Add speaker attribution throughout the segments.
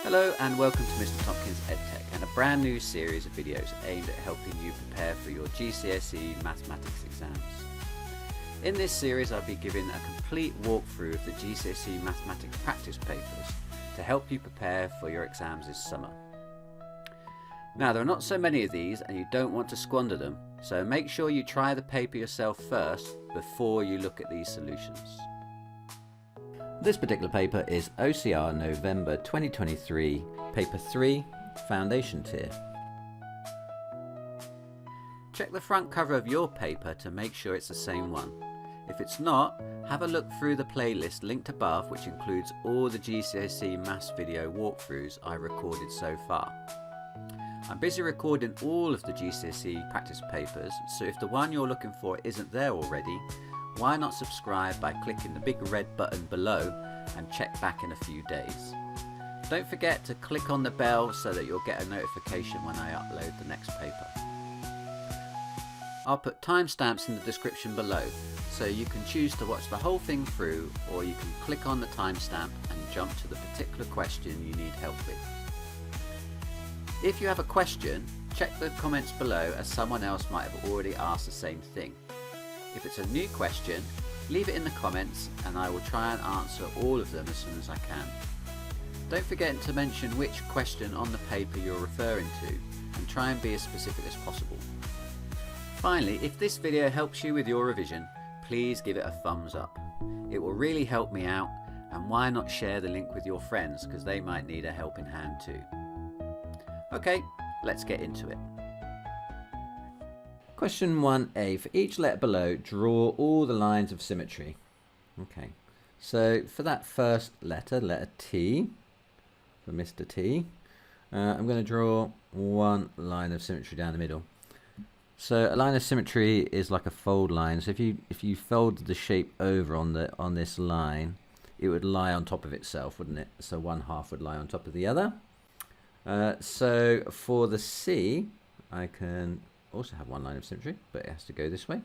Speaker 1: Hello and welcome to Mr. Tompkins EdTech and a brand new series of videos aimed at helping you prepare for your GCSE mathematics exams. In this series I'll be giving a complete walkthrough of the GCSE mathematics practice papers to help you prepare for your exams this summer. Now there are not so many of these and you don't want to squander them, so make sure you try the paper yourself first before you look at these solutions. This particular paper is OCR November 2023, Paper 3, Foundation Tier. Check the front cover of your paper to make sure it's the same one. If it's not, have a look through the playlist linked above, which includes all the GCSE Maths video walkthroughs I recorded so far. I'm busy recording all of the GCSE practice papers, so if the one you're looking for isn't there already, why not subscribe by clicking the big red button below and check back in a few days. Don't forget to click on the bell so that you'll get a notification when I upload the next paper. I'll put timestamps in the description below so you can choose to watch the whole thing through, or you can click on the timestamp and jump to the particular question you need help with. If you have a question, check the comments below as someone else might have already asked the same thing. If it's a new question, leave it in the comments and I will try and answer all of them as soon as I can. Don't forget to mention which question on the paper you're referring to and try and be as specific as possible. Finally, if this video helps you with your revision, please give it a thumbs up. It will really help me out, and why not share the link with your friends because they might need a helping hand too. Okay, let's get into it. Question 1a, for each letter below, draw all the lines of symmetry. Okay, so for that first letter, letter T, for Mr. T, I'm going to draw one line of symmetry down the middle. So a line of symmetry is like a fold line. So if you fold the shape over on this line, it would lie on top of itself, wouldn't it? So one half would lie on top of the other. So for the C, I can also have one line of symmetry, but it has to go this way.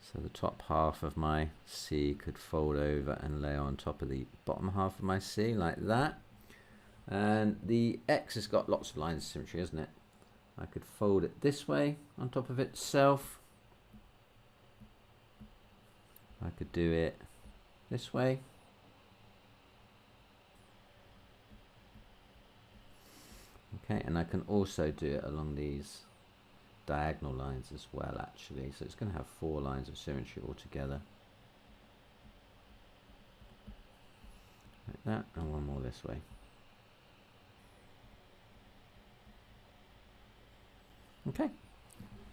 Speaker 1: So the top half of my C could fold over and lay on top of the bottom half of my C like that. And the X has got lots of lines of symmetry, hasn't it? I could fold it this way on top of itself. I could do it this way. Okay, and I can also do it along these diagonal lines as well, actually. So it's going to have 4 lines of symmetry altogether. Like that, and one more this way. Okay,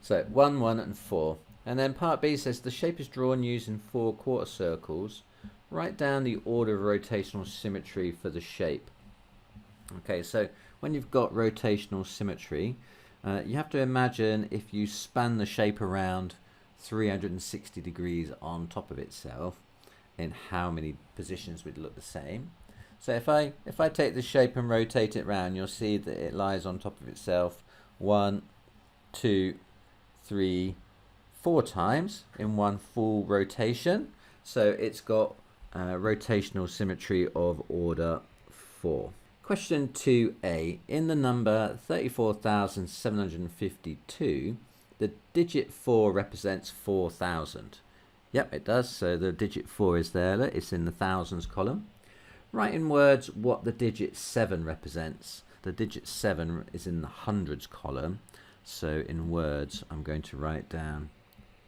Speaker 1: so 1, 1, and 4. And then part B says the shape is drawn using 4 quarter circles. Write down the order of rotational symmetry for the shape. Okay, so when you've got rotational symmetry, you have to imagine if you span the shape around 360 degrees on top of itself, in how many positions would look the same. So if I take the shape and rotate it around, you'll see that it lies on top of itself 1, 2, 3, 4 times in one full rotation. So it's got rotational symmetry of order 4. Question 2a, in the number 34,752, the digit 4 represents 4,000. Yep, it does. So the digit 4 is there. Look, it's in the thousands column. Write in words what the digit 7 represents. The digit 7 is in the hundreds column. So in words, I'm going to write down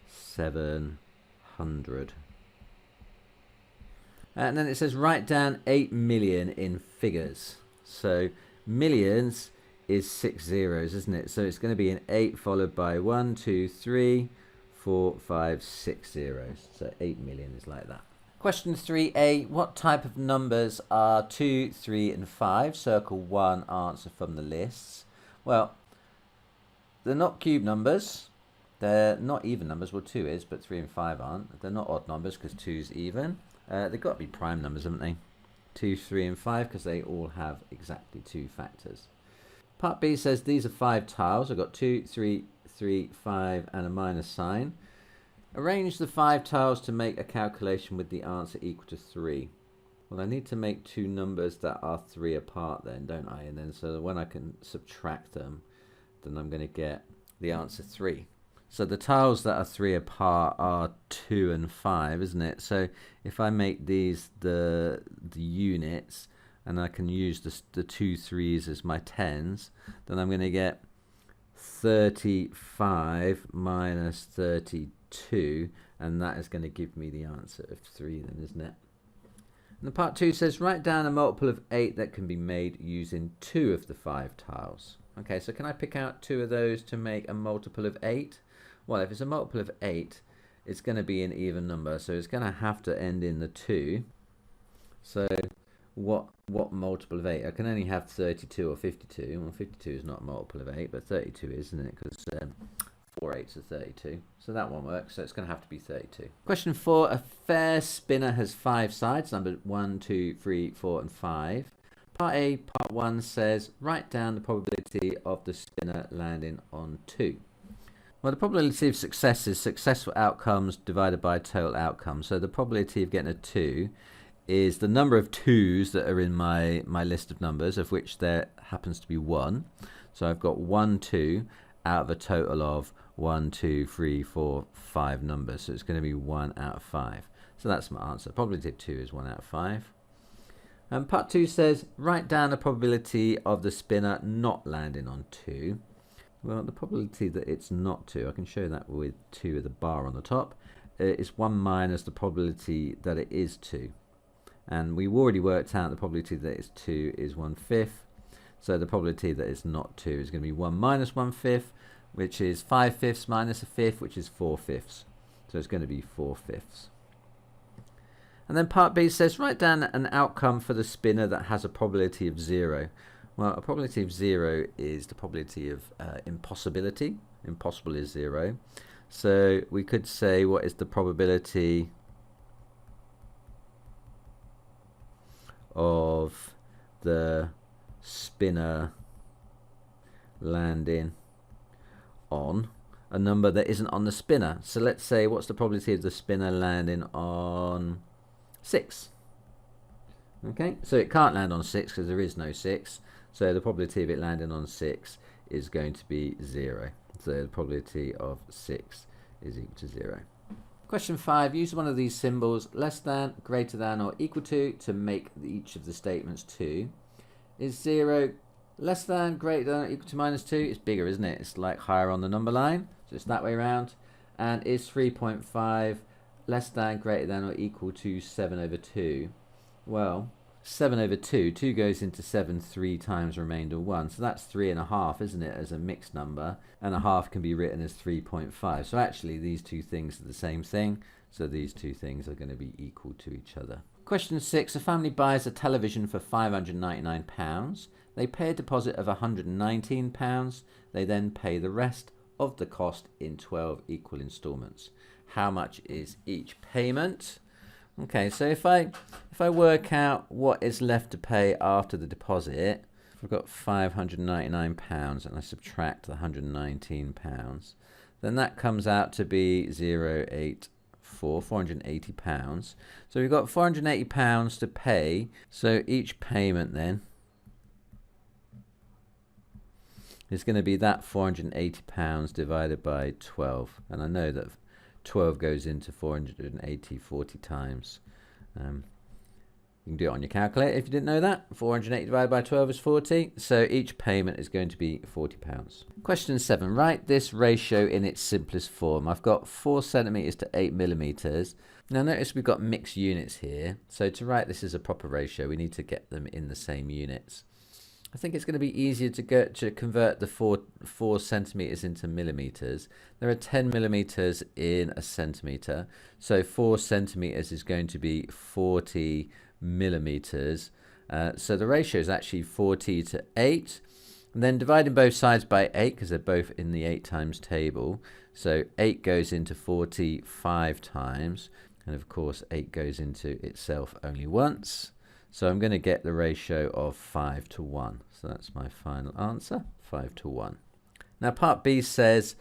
Speaker 1: 700. And then it says write down 8 million in figures. So millions is 6 zeros, isn't it? So it's going to be an 8 followed by 1, 2, 3, 4, 5, 6 zeros. So 8 million is like that. Question 3a, what type of numbers are 2, 3, and 5? Circle 1 answer from the lists. Well, they're not cube numbers. They're not even numbers. Well, 2 is, but 3 and 5 aren't. They're not odd numbers because 2 is even. They've got to be prime numbers, haven't they? 2, 3, and 5 because they all have exactly 2 factors. Part B says these are 5 tiles. I've got 2, 3, 3, 5, and a minus sign. Arrange the 5 tiles to make a calculation with the answer equal to 3. Well, I need to make two numbers that are 3 apart then, don't I? And then so when I can subtract them, then I'm going to get the answer 3. So the tiles that are 3 apart are 2 and 5, isn't it? So if I make these the units, and I can use the 2 3s as my 10s, then I'm going to get 35 minus 32, and that is going to give me the answer of 3 then, isn't it? And the part 2 says, write down a multiple of 8 that can be made using 2 of the 5 tiles. Okay, so can I pick out 2 of those to make a multiple of 8? Well, if it's a multiple of 8, it's going to be an even number, so it's going to have to end in the 2. So what multiple of 8? I can only have 32 or 52. Well, 52 is not a multiple of 8, but 32 is, isn't it? Because 4 8s are 32. So that one works, so it's going to have to be 32. Question 4. A fair spinner has 5 sides, numbered 1, 2, 3, 4, and 5. Part A, part 1 says, write down the probability of the spinner landing on 2. Well, the probability of success is successful outcomes divided by total outcomes. So the probability of getting a 2 is the number of 2s that are in my list of numbers, of which there happens to be 1. So I've got 1 2 out of a total of 1, 2, 3, 4, 5 numbers. So it's going to be 1 out of 5. So that's my answer. Probability of 2 is 1 out of 5. And part 2 says, write down the probability of the spinner not landing on 2. Well, the probability that it's not 2, I can show that with 2 with a bar on the top, is 1 minus the probability that it is 2. And we've already worked out the probability that it's 2 is 1/5. So the probability that it's not 2 is going to be 1 minus 1/5, which is 5/5 minus a fifth, which is 4/5. So it's going to be 4/5. And then part B says, write down an outcome for the spinner that has a probability of 0. Well, a probability of 0 is the probability of impossibility. Impossible is 0. So we could say, what is the probability of the spinner landing on a number that isn't on the spinner? So let's say, what's the probability of the spinner landing on 6? Okay, so it can't land on 6 because there is no 6. So the probability of it landing on 6 is going to be 0. So the probability of 6 is equal to 0. Question 5. Use one of these symbols, less than, greater than, or equal to make each of the statements 2. Is 0 less than, greater than, or equal to minus 2? It's bigger, isn't it? It's like higher on the number line. So it's that way around. And is 3.5 less than, greater than, or equal to 7 over 2? Well, 7 over 2, 2 goes into 7 3 times remainder 1. So that's 3.5, isn't it, as a mixed number? And a half can be written as 3.5. So actually these two things are the same thing. So these two things are going to be equal to each other. Question 6. A family buys a television for £599. They pay a deposit of £119. They then pay the rest of the cost in 12 equal instalments. How much is each payment? Okay, so if I work out what is left to pay after the deposit, if I've got £599 and I subtract the £119, then that comes out to be £480. So we've got £480 to pay. So each payment then is going to be that £480 divided by 12. And I know that 12 goes into 480 40 times. You can do it on your calculator if you didn't know that. 480 divided by 12 is 40. So each payment is going to be £40. Question 7. Write this ratio in its simplest form. I've got 4 centimeters to 8 millimeters. Now notice we've got mixed units here. So to write this as a proper ratio, we need to get them in the same units. I think it's going to be easier to convert the 4 centimeters into millimeters. There are 10 millimeters in a centimeter. So 4 centimeters is going to be 40 millimeters. So the ratio is actually 40 to 8. And then dividing both sides by 8 because they're both in the 8 times table. So 8 goes into 45 times. And of course 8 goes into itself only once. So I'm going to get the ratio of 5 to 1. So that's my final answer, 5 to 1. Now part B says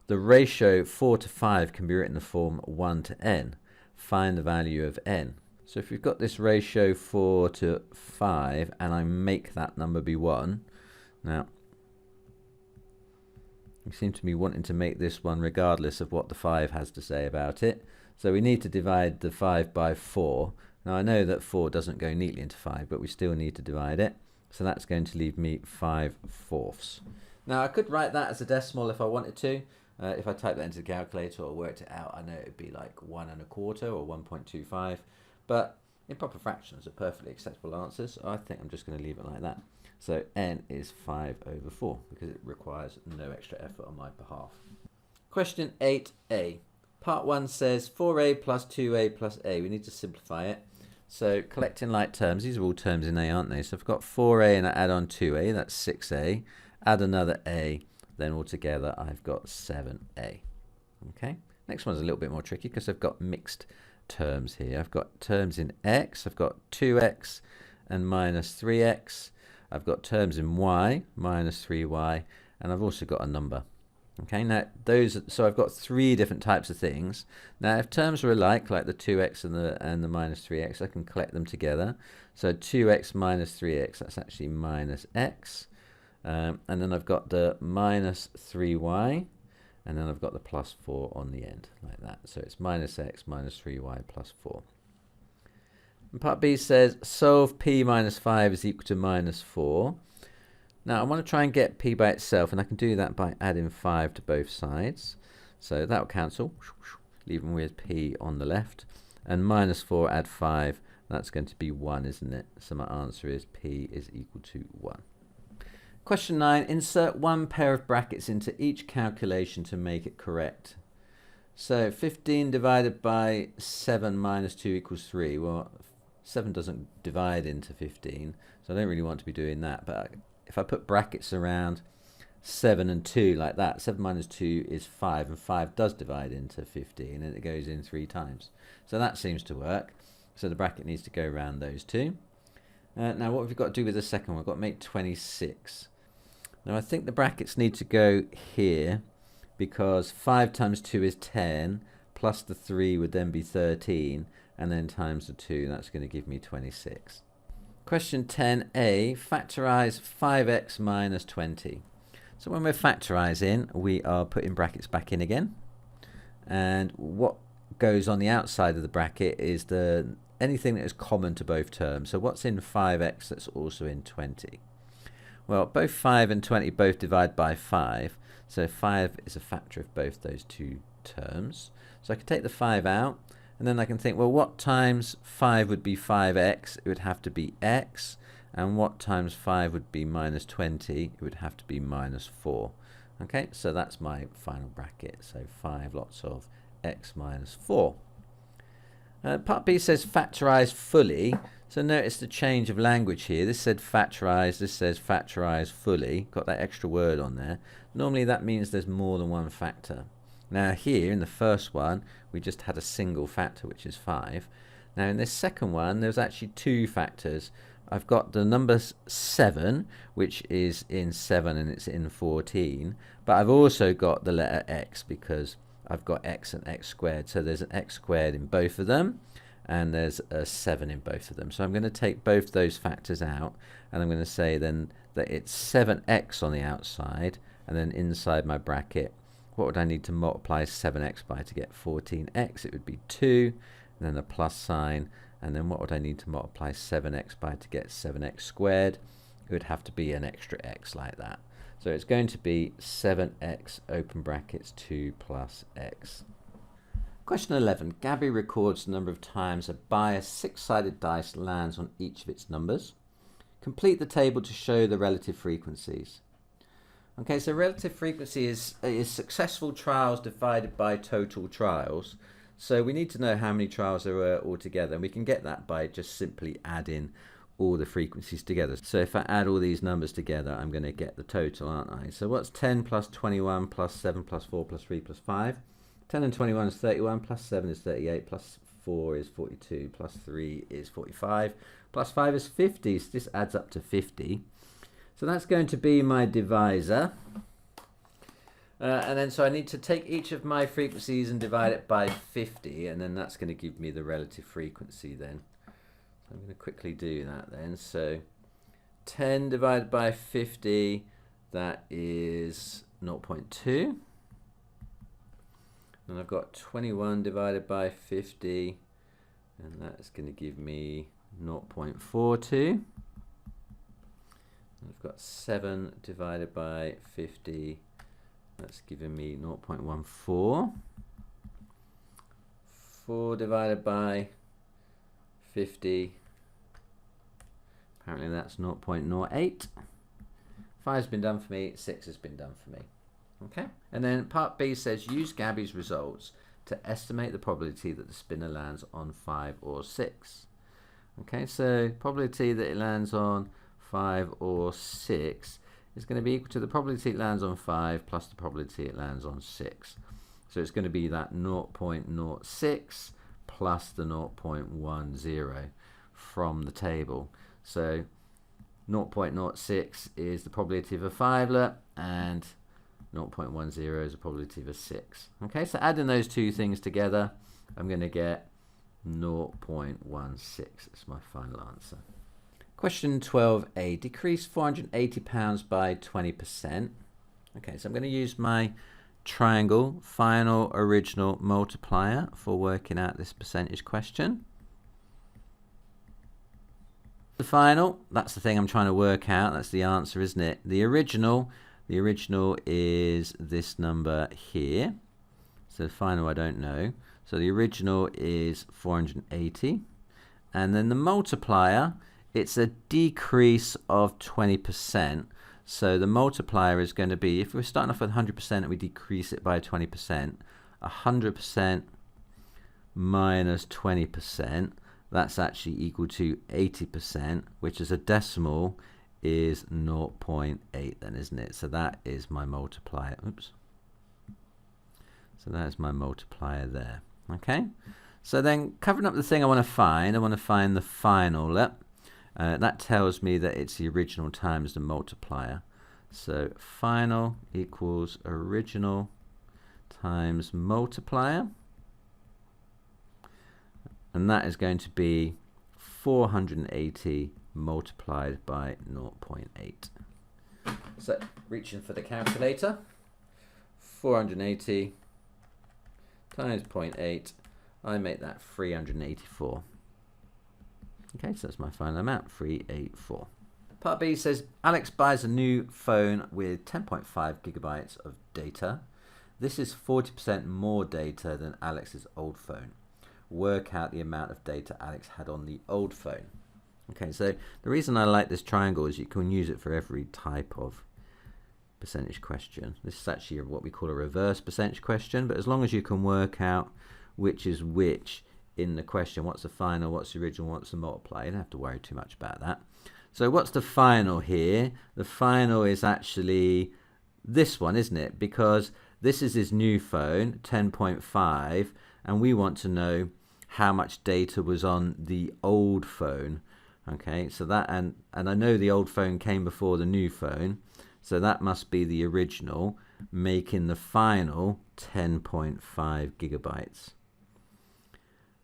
Speaker 1: the ratio 4 to 5 can be written in the form 1 to n. Find the value of n. So if we've got this ratio 4 to 5 and I make that number be 1, now we seem to be wanting to make this one regardless of what the 5 has to say about it. So we need to divide the 5 by 4. Now I know that 4 doesn't go neatly into 5, but we still need to divide it. So that's going to leave me 5/4. Now I could write that as a decimal if I wanted to. If I type that into the calculator or worked it out, I know it would be like 1 1/4 or 1.25. But in proper fractions are perfectly acceptable answers. So I think I'm just going to leave it like that. So n is 5/4 because it requires no extra effort on my behalf. Question 8a. Part 1 says 4a plus 2a plus a. We need to simplify it. So collecting like terms, these are all terms in a, aren't they? So I've got 4a and I add on 2a, that's 6a. Add another a, then altogether I've got 7a. Okay, next one's a little bit more tricky because I've got mixed terms here. I've got terms in x, I've got 2x and minus 3x. I've got terms in y, minus 3y, and I've also got a number. Okay, now so I've got 3 different types of things. Now if terms are alike, like the 2x and the minus 3x, I can collect them together. So 2x minus 3x, that's actually minus x. And then I've got the minus 3y, and then I've got the plus 4 on the end, like that. So it's minus x minus 3y plus 4. And part B says solve p minus 5 is equal to minus 4. Now I want to try and get p by itself, and I can do that by adding 5 to both sides. So that will cancel, leaving with p on the left. And minus 4 add 5, that's going to be 1, isn't it? So my answer is p is equal to 1. Question 9, insert one pair of brackets into each calculation to make it correct. So 15 divided by 7 minus 2 equals 3. Well, 7 doesn't divide into 15, so I don't really want to be doing that. But if I put brackets around 7 and 2 like that, 7 minus 2 is 5, and 5 does divide into 15, and it goes in 3 times. So that seems to work. So the bracket needs to go around those two. Now what have we got to do with the second one? We've got to make 26. Now I think the brackets need to go here because 5 times 2 is 10, plus the 3 would then be 13, and then times the 2, that's going to give me 26. Question 10a, factorize 5x minus 20. So when we're factorizing, we are putting brackets back in again. And what goes on the outside of the bracket is anything that is common to both terms. So what's in 5x that's also in 20? Well, both 5 and 20 both divide by 5. So 5 is a factor of both those two terms. So I can take the 5 out. And then I can think, well, what times 5 would be 5x? It would have to be x. And what times 5 would be minus 20? It would have to be minus 4. Okay, so that's my final bracket. So 5 lots of x minus 4. Part B says factorize fully. So notice the change of language here. This said factorize, this says factorize fully. Got that extra word on there. Normally that means there's more than one factor. Now here in the first one we just had a single factor, which is 5. Now in this second one there's actually 2 factors. I've got the number 7, which is in 7 and it's in 14, but I've also got the letter x because I've got x and x squared. So there's an x squared in both of them and there's a 7 in both of them. So I'm going to take both those factors out, and I'm going to say then that it's 7x on the outside, and then inside my bracket, what would I need to multiply 7x by to get 14x? It would be 2, and then a plus sign, and then what would I need to multiply 7x by to get 7x squared? It would have to be an extra x like that. So it's going to be 7x open brackets 2 plus x. Question 11. Gabby records the number of times a biased 6-sided dice lands on each of its numbers. Complete the table to show the relative frequencies. Okay, so relative frequency is successful trials divided by total trials. So we need to know how many trials there were altogether, and we can get that by just simply adding all the frequencies together. So if I add all these numbers together, I'm going to get the total, aren't I? So what's 10 plus 21 plus 7 plus 4 plus 3 plus 5? 10 and 21 is 31, plus 7 is 38, plus 4 is 42, plus 3 is 45, plus 5 is 50. So this adds up to 50. So that's going to be my divisor. And then so I need to take each of my frequencies and divide it by 50, and then that's going to give me the relative frequency then. So I'm going to quickly do that then. So 10 divided by 50, that is 0.2. And I've got 21 divided by 50, and that's going to give me 0.42. I've got 7 divided by 50, that's giving me 0.14. 4 divided by 50, apparently that's 0.08. 5's been done for me, 6 has been done for me. Okay, and then part B says use Gabby's results to estimate the probability that the spinner lands on 5 or 6. Okay, so probability that it lands on 5 or 6 is going to be equal to the probability it lands on 5 plus the probability it lands on 6. So it's going to be that 0.06 plus the 0.10 from the table. So 0.06 is the probability of a 5-let and 0.10 is the probability of a 6. Okay, so adding those two things together, I'm going to get 0.16. That's my final answer. Question 12a, decrease £480 by 20%. Okay, so I'm going to use my triangle final original multiplier for working out this percentage question. The final, that's the thing I'm trying to work out. That's the answer, isn't it? The original is this number here. So the final I don't know. So the original is 480. And then the multiplier, it's a decrease of 20%. So the multiplier is going to be, if we're starting off with 100% and we decrease it by 20%, 100% minus 20%, that's actually equal to 80%, which is a decimal is 0.8 then, isn't it? So that is my multiplier. Oops. So that is my multiplier there. Okay. So then covering up the thing I want to find the final. That tells me that it's the original times the multiplier. So final equals original times multiplier. And that is going to be 480 multiplied by 0.8. So reaching for the calculator, 480 times 0.8, I make that 384. Okay, so that's my final amount, 384. Part B says Alex buys a new phone with 10.5 gigabytes of data. This is 40% more data than Alex's old phone. Work out the amount of data Alex had on the old phone. Okay, so the reason I like this triangle is you can use it for every type of percentage question. This is actually what we call a reverse percentage question, but as long as you can work out which is which in the question, what's the final, what's the original, what's the multiplier, you don't have to worry too much about that. So what's the final here? The final is actually this one, isn't it? Because this is his new phone, 10.5, and we want to know how much data was on the old phone. Okay, so that, and I know the old phone came before the new phone, so that must be the original, making the final 10.5 gigabytes.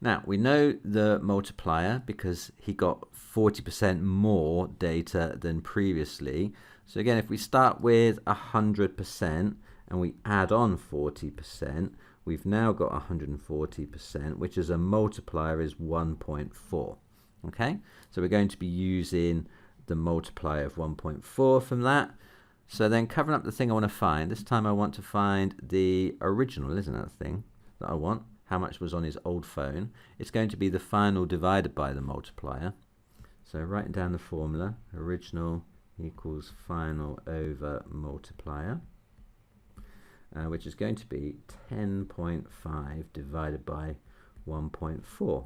Speaker 1: Now, we know the multiplier because he got 40% more data than previously. So again, if we start with 100% and we add on 40%, we've now got 140%, which as a multiplier is 1.4. Okay, so we're going to be using the multiplier of 1.4 from that. So then covering up the thing I want to find, this time I want to find the original, isn't that the thing that I want? How much was on his old phone? It's going to be the final divided by the multiplier. So writing down the formula, original equals final over multiplier, which is going to be 10.5 divided by 1.4.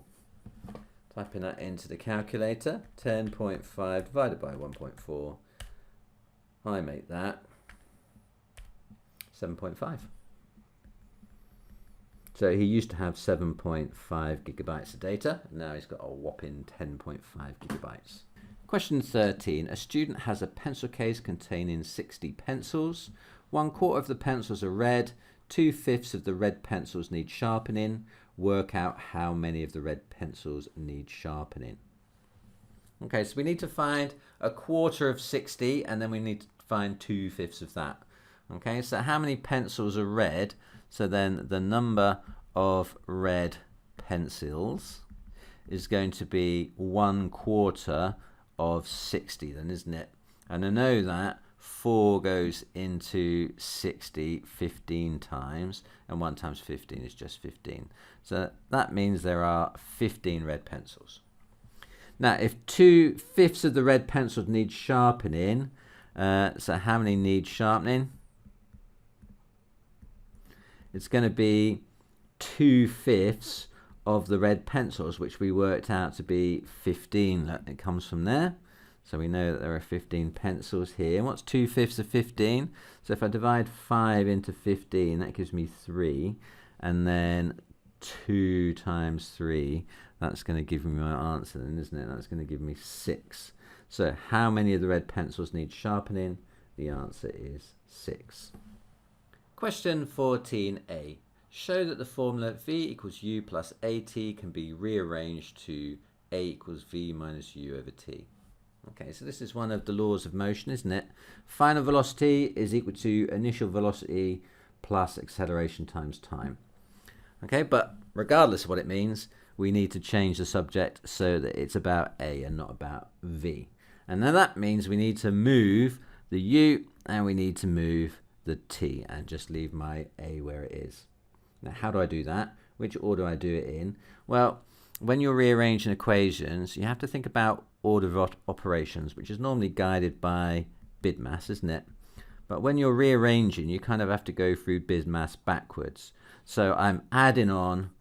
Speaker 1: Typing that into the calculator, 10.5 divided by 1.4, I make that 7.5. So he used to have 7.5 gigabytes of data, and now he's got a whopping 10.5 gigabytes. Question 13. A student has a pencil case containing 60 pencils. 1/4 of the pencils are red, 2/5 of the red pencils need sharpening. Work out how many of the red pencils need sharpening. Okay, so we need to find a quarter of 60, and then we need to find 2/5 of that. Okay, so how many pencils are red? So then the number of red pencils is going to be 1/4 of 60 then, isn't it? And I know that 4 goes into 60 15 times, and 1 times 15 is just 15. So that means there are 15 red pencils. Now, if 2/5 of the red pencils need sharpening, so how many need sharpening? It's going to be 2/5 of the red pencils, which we worked out to be 15. It comes from there. So we know that there are 15 pencils here. And what's 2/5 of 15? So if I divide 5 into 15, that gives me 3. And then 2 times 3, that's going to give me my answer then, isn't it? That's going to give me 6. So how many of the red pencils need sharpening? The answer is 6. Question 14a. Show that the formula v equals u plus at can be rearranged to a equals v minus u over t. Okay, so this is one of the laws of motion, isn't it? Final velocity is equal to initial velocity plus acceleration times time. Okay, but regardless of what it means, we need to change the subject so that it's about a and not about v. And now that means we need to move the u and we need to move the t and just leave my a where it is. Now, how do I do that? Which order do I do it in? Well, when you're rearranging equations, you have to think about order of operations, which is normally guided by BIDMAS, isn't it? But when you're rearranging, you kind of have to go through BIDMAS backwards. So I'm adding on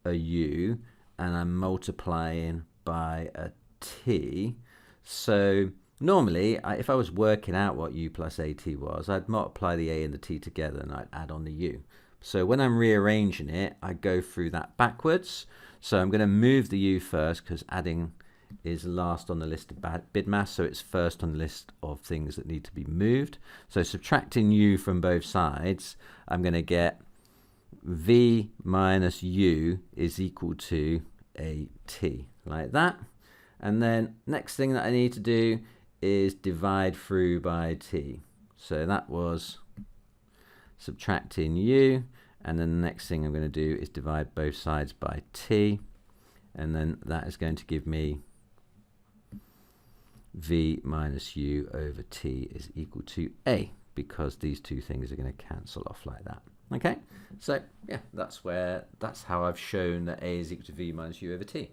Speaker 1: a u and I'm multiplying by a t. So normally, if I was working out what u plus at was, I'd multiply the a and the t together and I'd add on the u. So when I'm rearranging it, I go through that backwards. So I'm going to move the u first because adding is last on the list of BIDMAS, so it's first on the list of things that need to be moved. So subtracting u from both sides, I'm going to get v minus u is equal to at, like that. And then next thing that I need to do is divide through by t. So that was subtracting u, and then the next thing I'm going to do is divide both sides by t, and then that is going to give me v minus u over t is equal to a, because these two things are going to cancel off like that. Okay, so yeah, that's how I've shown that a is equal to v minus u over t.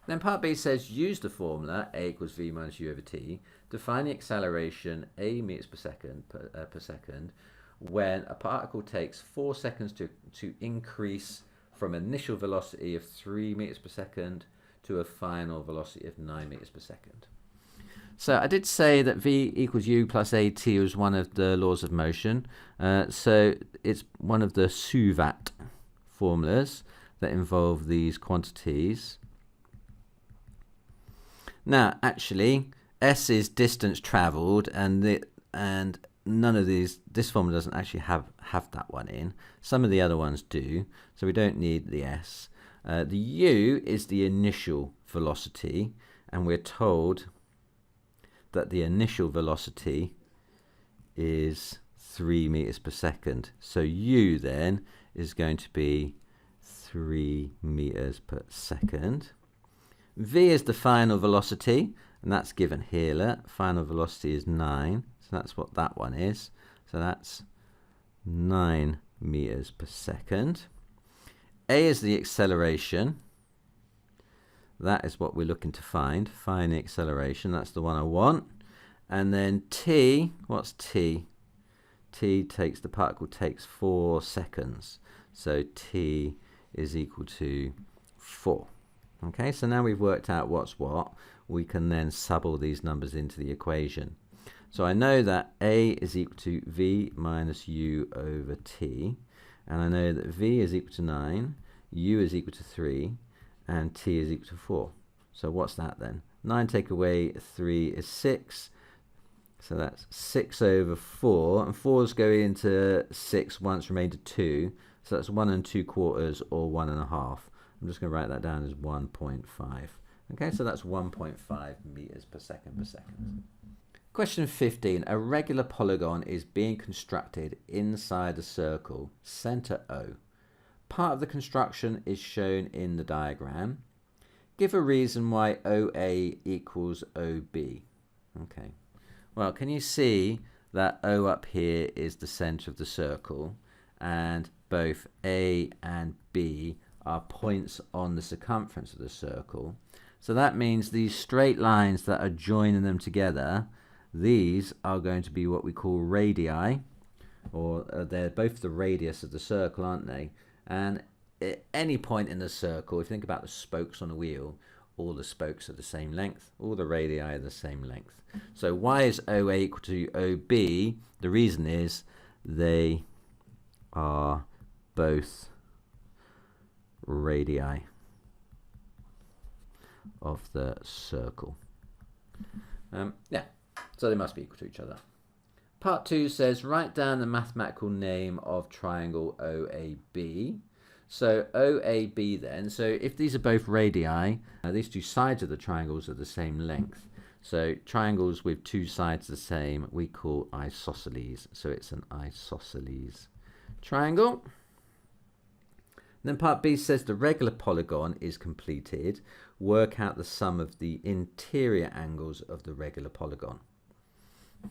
Speaker 1: Then part B says use the formula a equals v minus u over t to find the acceleration a meters per second when a particle takes 4 seconds to increase from initial velocity of 3 meters per second to a final velocity of 9 meters per second. So I did say that v equals u plus at was one of the laws of motion. So it's one of the SUVAT formulas that involve these quantities. Now, actually, s is distance travelled, and none of these, this formula doesn't actually have that one in. Some of the other ones do, so we don't need the s. The u is the initial velocity, and we're told that the initial velocity is 3 meters per second. So u then is going to be 3 meters per second. V is the final velocity, and that's given here. Look, final velocity is 9, so that's what that one is. So that's 9 meters per second. A is the acceleration. That is what we're looking to find. Find the acceleration. That's the one I want. And then t, what's t? T takes, the particle takes 4 seconds. So t is equal to 4. Okay, so now we've worked out what's what, we can then sub all these numbers into the equation. So I know that a is equal to v minus u over t, and I know that v is equal to 9, u is equal to 3, and t is equal to 4. So what's that then? 9 take away 3 is 6, so that's 6 over 4, and 4's going into 6 once remainder 2, so that's 1 2/4 or 1 1/2. I'm just going to write that down as 1.5. Okay, so that's 1.5 meters per second per second. Question 15. A regular polygon is being constructed inside a circle, center O. Part of the construction is shown in the diagram. Give a reason why OA equals OB. Okay. Well, can you see that O up here is the center of the circle, and both A and B are points on the circumference of the circle? So that means these straight lines that are joining them together, these are going to be what we call radii, or they're both the radius of the circle, aren't they? And at any point in the circle, if you think about the spokes on a wheel, all the spokes are the same length, all the radii are the same length. So why is OA equal to OB? The reason is they are both radii of the circle. Yeah, so they must be equal to each other. Part 2 says, write down the mathematical name of triangle OAB. So OAB then, so if these are both radii, these two sides of the triangles are the same length. So triangles with two sides the same we call isosceles. So it's an isosceles triangle. And then part B says the regular polygon is completed. Work out the sum of the interior angles of the regular polygon.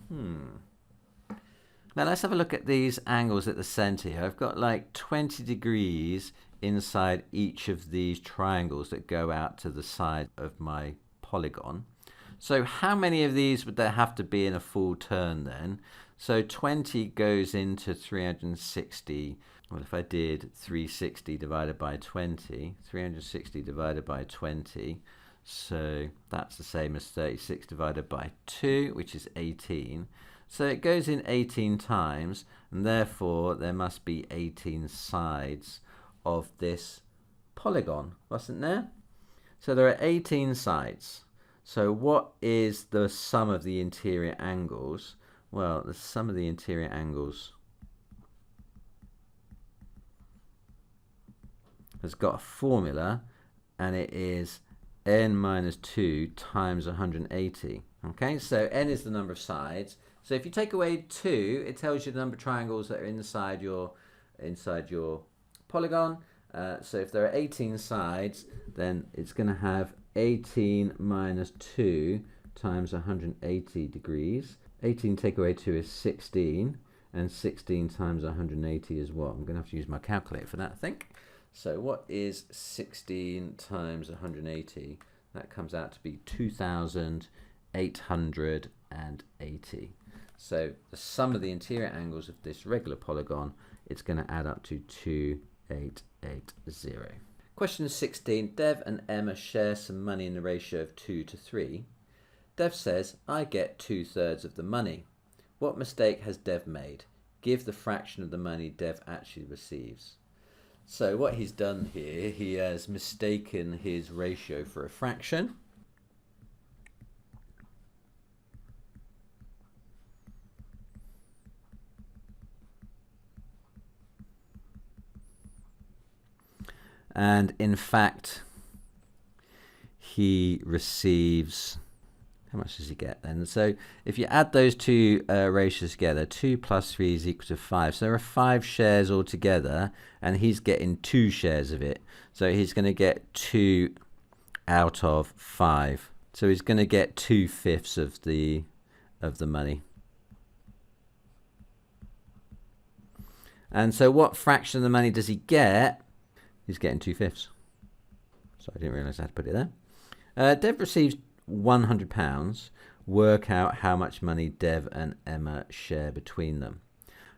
Speaker 1: Now let's have a look at these angles at the center here. I've got like 20 degrees inside each of these triangles that go out to the side of my polygon. So how many of these would there have to be in a full turn then? So 20 goes into 360. Well, if I did 360 divided by 20, 360 divided by 20, so that's the same as 36 divided by 2, which is 18. So it goes in 18 times, and therefore there must be 18 sides of this polygon, wasn't there? So there are 18 sides. So what is the sum of the interior angles? Well, the sum of the interior angles has got a formula, and it is n minus 2 times 180. Okay, so n is the number of sides. So if you take away 2, it tells you the number of triangles that are inside your polygon. So if there are 18 sides, then it's going to have 18 minus 2 times 180 degrees. 18 take away 2 is 16, and 16 times 180 is what? I'm going to have to use my calculator for that, I think. So what is 16 times 180? That comes out to be 2,880. So the sum of the interior angles of this regular polygon, it's going to add up to 2880. Question 16. Dev and Emma share some money in the ratio of 2 to 3. Dev says, I get 2/3 of the money. What mistake has Dev made? Give the fraction of the money Dev actually receives. So what he's done here, he has mistaken his ratio for a fraction. And in fact, he receives, how much does he get then? So if you add those two ratios together, 2 plus 3 is equal to 5. So there are 5 shares altogether, and he's getting 2 shares of it. So he's going to get 2 out of 5. So he's going to get 2/5 of the money. And so what fraction of the money does he get? He's getting 2/5. So I didn't realize I had to put it there. Dev receives £100. Work out how much money Dev and Emma share between them.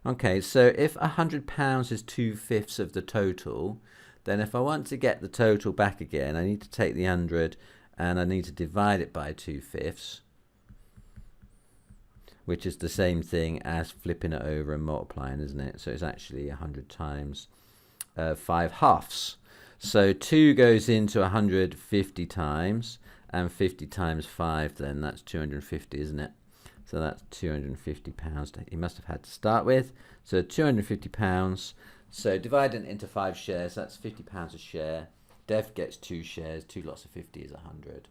Speaker 1: Okay, so if £100 is 2/5 of the total, then if I want to get the total back again, I need to take the 100 and I need to divide it by 2/5, which is the same thing as flipping it over and multiplying, isn't it? So it's actually 100 times 5/2. So 2 goes into 150 times, and 50 times 5, then that's 250, isn't it? So that's £250 he must have had to start with. So £250. So dividing it into 5 shares, that's £50 a share. Dev gets 2 shares, 2 lots of 50 is 100.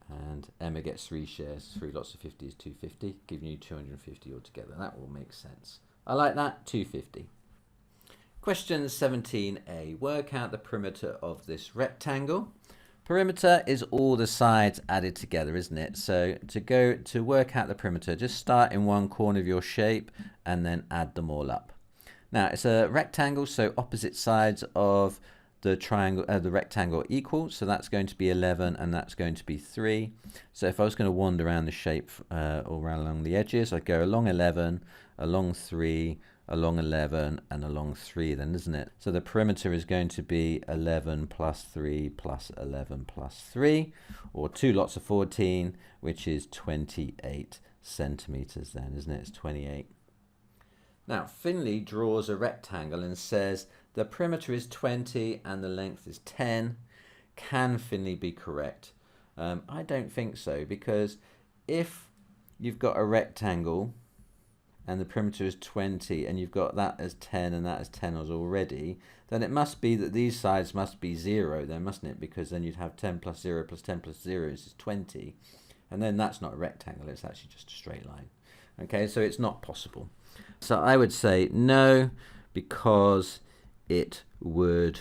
Speaker 1: And Emma gets 3 shares, 3 lots of 50 is 250, giving you 250 altogether. That will make sense. I like that, 250. Question 17a. Work out the perimeter of this rectangle. Perimeter is all the sides added together, isn't it? So to work out the perimeter, just start in one corner of your shape and then add them all up. Now it's a rectangle, so opposite sides of the triangle, the rectangle are equal. So that's going to be 11 and that's going to be 3. So if I was going to wander around the shape or around along the edges, I'd go along 11, along 3, along 11 and along 3 then, isn't it? So the perimeter is going to be 11 plus 3 plus 11 plus 3, or 2 lots of 14, which is 28 centimeters then, isn't it? It's 28. Now Finley draws a rectangle and says the perimeter is 20 and the length is 10. Can Finley be correct? I don't think so, because if you've got a rectangle and the perimeter is 20 and you've got that as 10 and that as 10 as already, then it must be that these sides must be 0 then, mustn't it? Because then you'd have 10 plus 0 plus 10 plus 0 is 20, and then that's not a rectangle, it's actually just a straight line. Okay, so it's not possible. So I would say no, because it would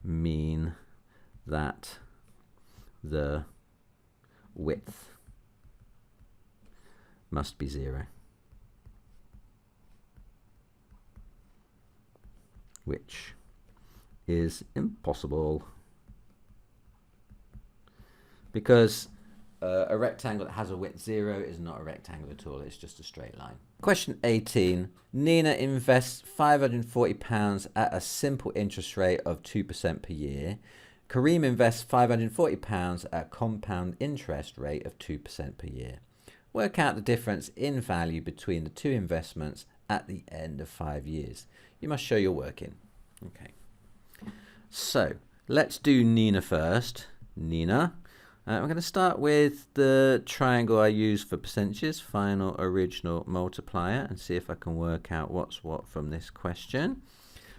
Speaker 1: mean that the width must be 0. Which is impossible, because a rectangle that has a width 0 is not a rectangle at all, it's just a straight line. Question 18. Nina invests £540 at a simple interest rate of 2% per year. Kareem invests £540 at a compound interest rate of 2% per year. Work out the difference in value between the two investments at the end of 5 years. You must show your working. Okay. So let's do Nina first. Nina. I'm going to start with the triangle I use for percentages, final, original, multiplier, and see if I can work out what's what from this question.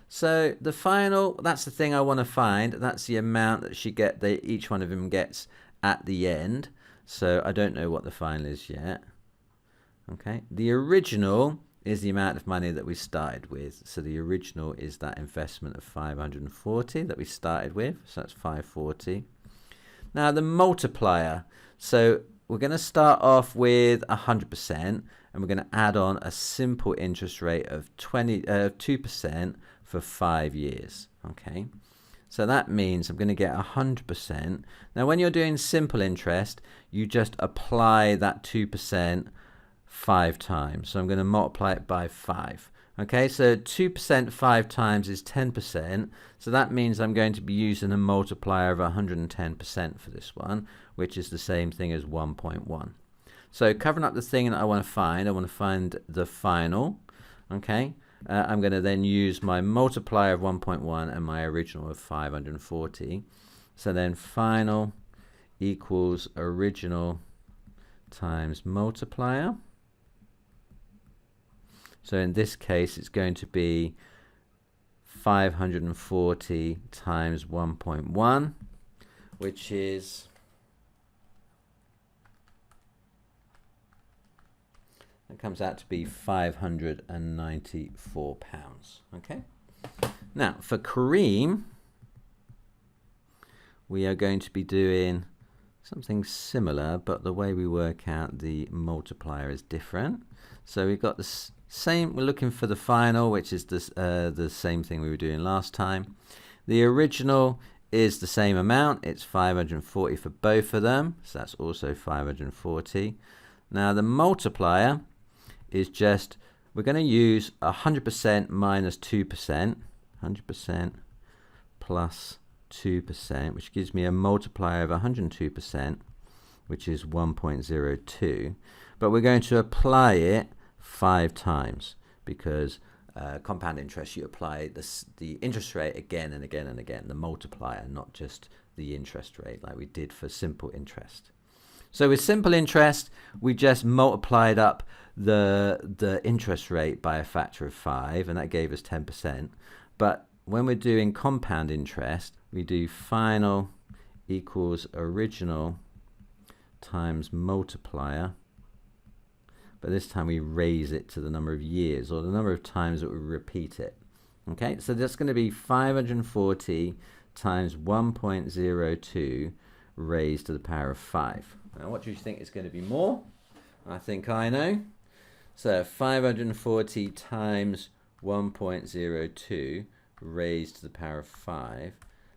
Speaker 1: So the final, that's the thing I want to find. That's the amount that each one of them gets at the end. So I don't know what the final is yet. Okay. The original is the amount of money that we started with. So the original is that investment of 540 that we started with. So that's 540. Now the multiplier. So we're going to start off with 100%, and we're going to add on a simple interest rate of 2% for 5 years. Okay. So that means I'm going to get 100%. Now when you're doing simple interest, you just apply that 2% 5 times. So I'm going to multiply it by 5. Okay, so 2% 5 times is 10%. So that means I'm going to be using a multiplier of 110% for this one, which is the same thing as 1.1. So covering up the thing that I want to find the final. Okay, I'm going to then use my multiplier of 1.1 and my original of 540. So then final equals original times multiplier. So in this case, it's going to be 540 times 1.1, which is, that comes out to be £594. Okay. Now for Kareem, we are going to be doing something similar, but the way we work out the multiplier is different. So we've got this same, we're looking for the final, which is this, the same thing we were doing last time. The original is the same amount, it's 540 for both of them, so that's also 540. Now the multiplier is just, we're going to use 100% minus 2%, 100% plus 2%, which gives me a multiplier of 102%, which is 1.02. But we're going to apply it 5 times, because compound interest, you apply the interest rate again and again and again, the multiplier, not just the interest rate like we did for simple interest. So with simple interest, we just multiplied up the interest rate by a factor of 5, and that gave us 10%. But when we're doing compound interest, we do final equals original times multiplier, but this time we raise it to the number of years, or the number of times that we repeat it. Okay, so that's going to be 540 times 1.02 raised to the power of 5. Now what do you think is going to be more? I think I know. So 540 times 1.02 raised to the power of 5.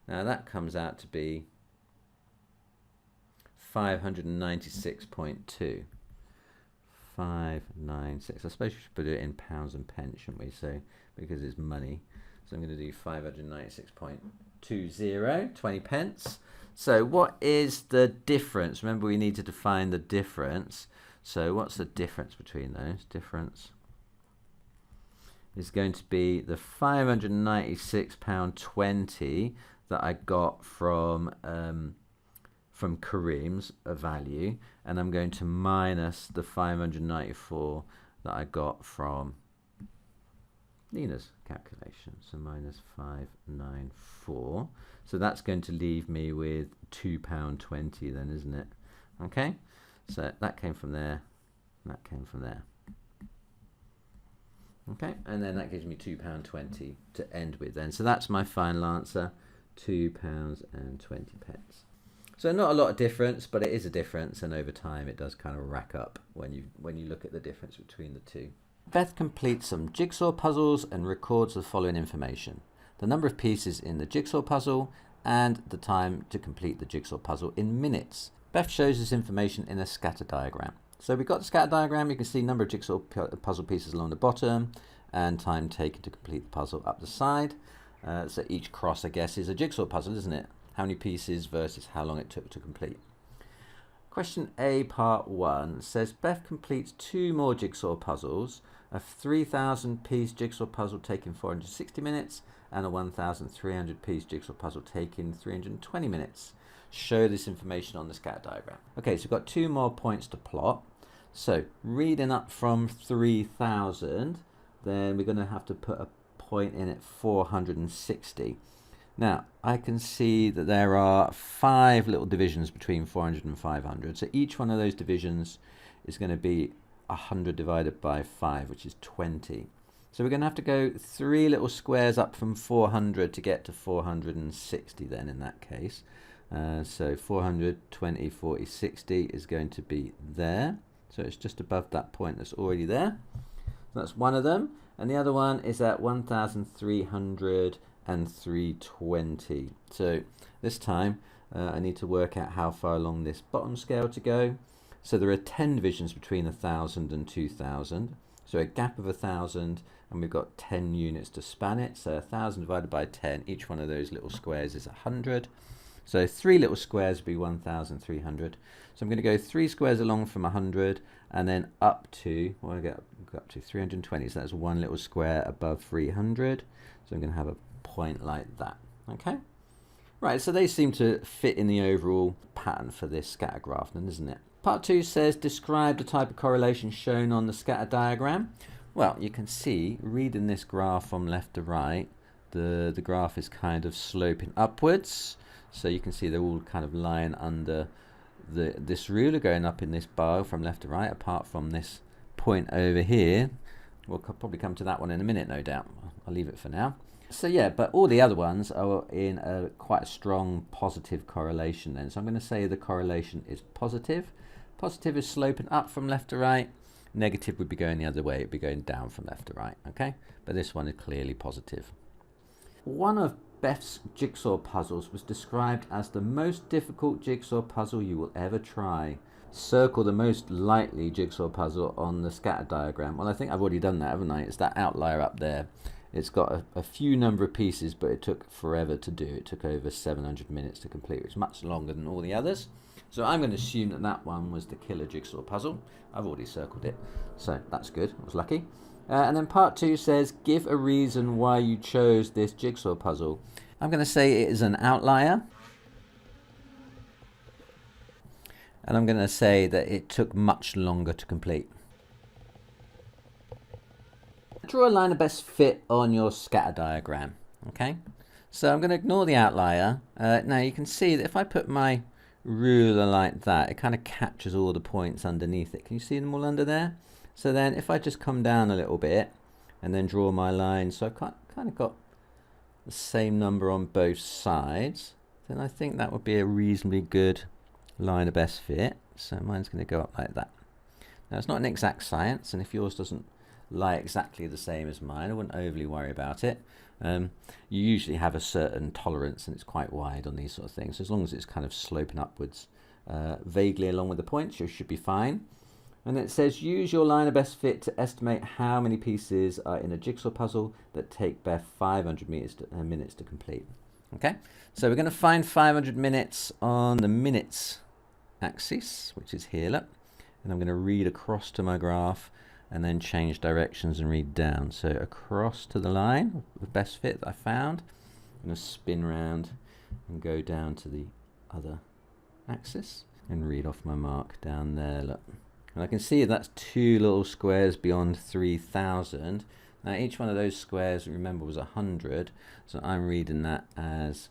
Speaker 1: Now that comes out to be 596.2. 596. I suppose we should put it in pounds and pence, shouldn't we? So because it's money. So I'm going to do 596.20, 20 pence. So what is the difference? Remember, we need to define the difference. So what's the difference between those? Difference is going to be the £596.20 that I got from Kareem's value, and I'm going to minus the 594 that I got from Nina's calculation. So minus 594. So that's going to leave me with £2.20 then, isn't it? Okay, so that came from there, and that came from there. Okay, and then that gives me £2.20 to end with then. So that's my final answer, £2.20. So not a lot of difference, but it is a difference, and over time it does kind of rack up when you look at the difference between the two. Beth completes some jigsaw puzzles and records the following information: the number of pieces in the jigsaw puzzle and the time to complete the jigsaw puzzle in minutes. Beth shows this information in a scatter diagram. So we've got the scatter diagram. You can see number of jigsaw puzzle pieces along the bottom and time taken to complete the puzzle up the side. So each cross, I guess, is a jigsaw puzzle, isn't it? How many pieces versus how long it took to complete. Question A, part 1 says Beth completes 2 more jigsaw puzzles: a 3,000 piece jigsaw puzzle taking 460 minutes and a 1,300 piece jigsaw puzzle taking 320 minutes. Show this information on the scatter diagram. Okay, so we've got 2 more points to plot. So reading up from 3,000, then we're going to have to put a point in at 460. Now, I can see that there are 5 little divisions between 400 and 500. So each one of those divisions is going to be 100 divided by 5, which is 20. So we're going to have to go 3 little squares up from 400 to get to 460 then in that case. So 400, 20, 40, 60 is going to be there. So it's just above that point that's already there. So that's one of them. And the other one is at 1,300 and 320. So this time I need to work out how far along this bottom scale to go. So there are 10 divisions between 1,000 and 2,000. So a gap of 1,000, and we've got 10 units to span it. So 1,000 divided by 10, each one of those little squares is 100. So 3 little squares would be 1,300. So I'm going to go 3 squares along from 100 and then up to, well, I get up to 320. So that's 1 little square above 300. So I'm going to have a point like that. Okay. Right, so they seem to fit in the overall pattern for this scatter graph then, isn't it? Part 2 says describe the type of correlation shown on the scatter diagram. Well, you can see, reading this graph from left to right, the graph is kind of sloping upwards. So you can see they're all kind of lying under this ruler, going up in this bar from left to right, apart from this point over here. We'll probably come to that one in a minute, no doubt. I'll leave it for now. So yeah, but all the other ones are in quite a strong positive correlation then. So I'm going to say the correlation is positive. Positive is sloping up from left to right. Negative would be going the other way. It would be going down from left to right. Okay, but this one is clearly positive. One of Beth's jigsaw puzzles was described as the most difficult jigsaw puzzle you will ever try. Circle the most likely jigsaw puzzle on the scatter diagram. Well, I think I've already done that, haven't I? It's that outlier up there. It's got a few number of pieces, but it took forever to do. It took over 700 minutes to complete, which is much longer than all the others. So I'm going to assume that that one was the killer jigsaw puzzle. I've already circled it, so that's good. I was lucky. And then part 2 says, give a reason why you chose this jigsaw puzzle. I'm going to say it is an outlier. And I'm going to say that it took much longer to complete. Draw a line of best fit on your scatter diagram. Okay, So I'm going to ignore the outlier. Now you can see that if I put my ruler like that, it kind of captures all the points underneath it. Can you see them all under there? So then if I just come down a little bit and then draw my line, so I've kind of got the same number on both sides, then I think that would be a reasonably good line of best fit. So mine's going to go up like that. Now it's not an exact science, and if yours doesn't lie exactly the same as mine, I wouldn't overly worry about it. You usually have a certain tolerance and it's quite wide on these sort of things. So as long as it's kind of sloping upwards vaguely along with the points, you should be fine. And it says use your line of best fit to estimate how many pieces are in a jigsaw puzzle that take Beth 500 minutes to complete. Okay, so we're going to find 500 minutes on the minutes axis, which is here, look. And I'm going to read across to my graph and then change directions and read down. So across to the line, the best fit that I found. I'm going to spin round and go down to the other axis and read off my mark down there, look. And I can see that's 2 little squares beyond 3,000. Now each one of those squares, remember, was 100. So I'm reading that as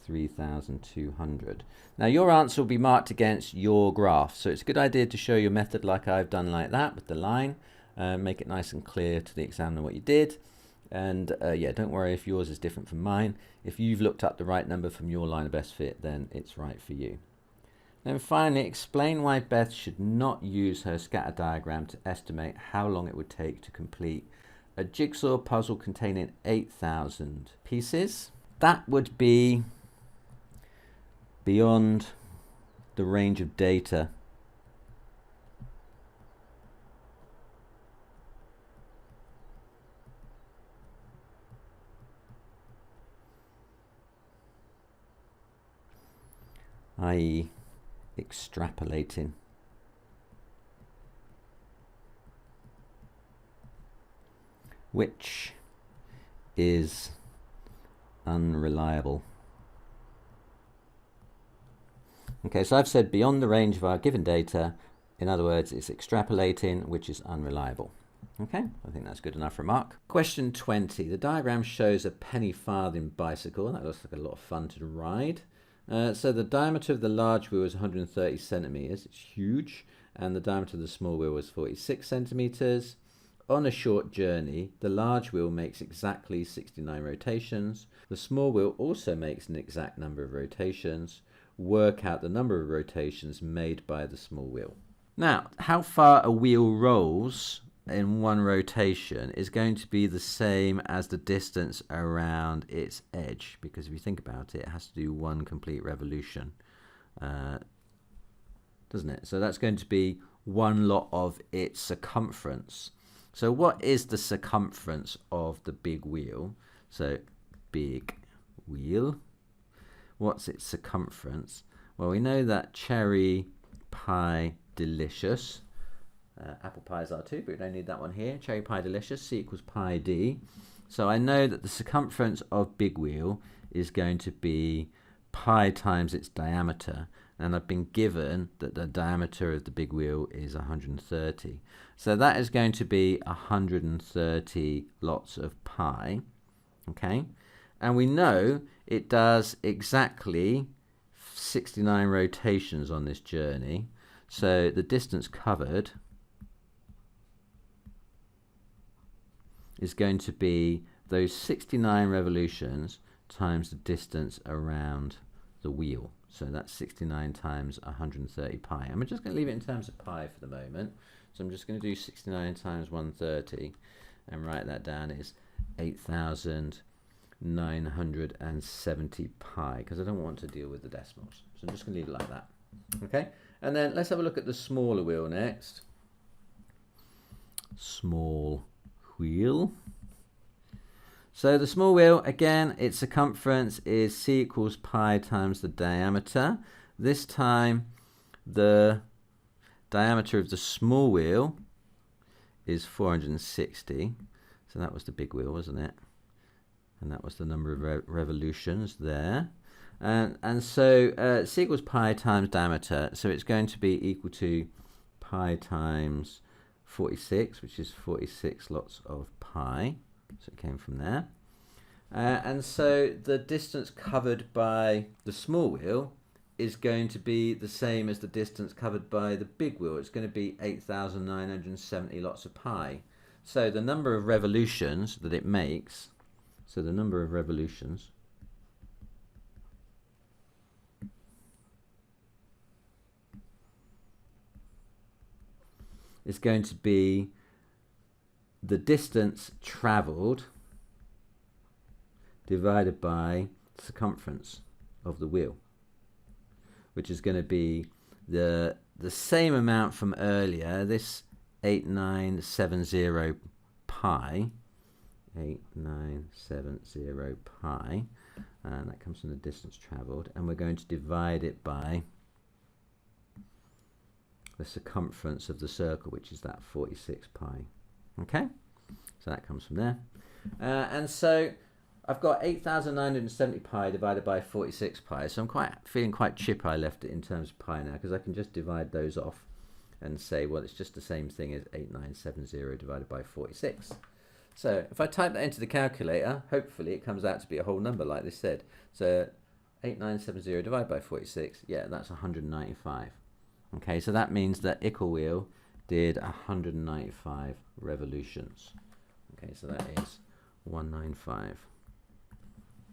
Speaker 1: 3,200. Now your answer will be marked against your graph, so it's a good idea to show your method like I've done like that with the line. Make it nice and clear to the examiner what you did, and yeah, don't worry if yours is different from mine. If you've looked up the right number from your line of best fit, then it's right for you. Then finally, explain why Beth should not use her scatter diagram to estimate how long it would take to complete a jigsaw puzzle containing 8,000 pieces. That would be beyond the range of data. I.e. extrapolating. Which is unreliable. Okay, so I've said beyond the range of our given data. In other words, it's extrapolating, which is unreliable. Okay, I think that's good enough remark. Question 20. The diagram shows a penny farthing bicycle. That looks like a lot of fun to ride. So the diameter of the large wheel is 130 centimeters. It's huge. And the diameter of the small wheel is 46 centimeters. On a short journey, the large wheel makes exactly 69 rotations. The small wheel also makes an exact number of rotations. Work out the number of rotations made by the small wheel. Now, how far a wheel rolls in one rotation is going to be the same as the distance around its edge, because if you think about it, it has to do one complete revolution, doesn't it? So that's going to be one lot of its circumference. So what is the circumference of the big wheel? So big wheel. What's its circumference? Well, we know that cherry pie delicious. Apple pies are too, but we don't need that one here. Cherry pie delicious, C equals pi d. So I know that the circumference of big wheel is going to be pi times its diameter. And I've been given that the diameter of the big wheel is 130. So that is going to be 130 lots of pi. Okay. And we know it does exactly 69 rotations on this journey. So the distance covered is going to be those 69 revolutions times the distance around the wheel. So that's 69 times 130 pi. And we're just going to leave it in terms of pi for the moment. So I'm just going to do 69 times 130 and write that down as 8,970 pi, because I don't want to deal with the decimals. So I'm just going to leave it like that. Okay, and then let's have a look at the smaller wheel next. Small wheel. So the small wheel, again, its circumference is C equals pi times the diameter. This time the diameter of the small wheel is 460. So that was the big wheel, wasn't it? And that was the number of revolutions there. And so C equals pi times diameter. So it's going to be equal to pi times 46, which is 46 lots of pi. So it came from there. And so the distance covered by the small wheel is going to be the same as the distance covered by the big wheel. It's going to be 8,970 lots of pi. So the number of revolutions that it makes, so the number of revolutions is going to be the distance traveled divided by the circumference of the wheel, which is going to be the same amount from earlier, this 8970 pi, 8970 pi, and that comes from the distance traveled, and we're going to divide it by the circumference of the circle, which is that 46 pi. Okay, so that comes from there. And so I've got 8,970 pi divided by 46 pi, so I'm feeling quite chipper I left it in terms of pi now, because I can just divide those off and say, well, it's just the same thing as 8970 divided by 46. So if I type that into the calculator, hopefully it comes out to be a whole number like this said. So 8970 divided by 46, yeah, that's 195. Okay, so that means that Ickle wheel did 195 revolutions. Okay, so that is 195.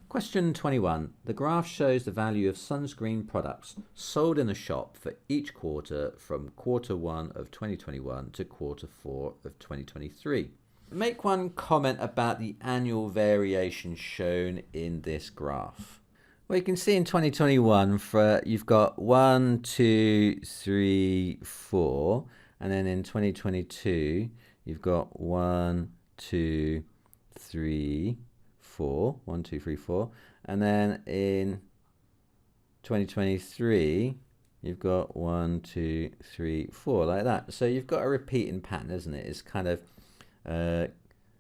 Speaker 1: Question 21. The graph shows the value of sunscreen products sold in the shop for each quarter from quarter 1 of 2021 to quarter 4 of 2023. Make one comment about the annual variation shown in this graph. Well, you can see in 2021 you've got 1, 2, 3, 4, and then in 2022 you've got 1, 2, 3, 4, 1, 2, 3, 4, and then in 2023 you've got 1, 2, 3, 4, like that. So you've got a repeating pattern, isn't it? It's kind of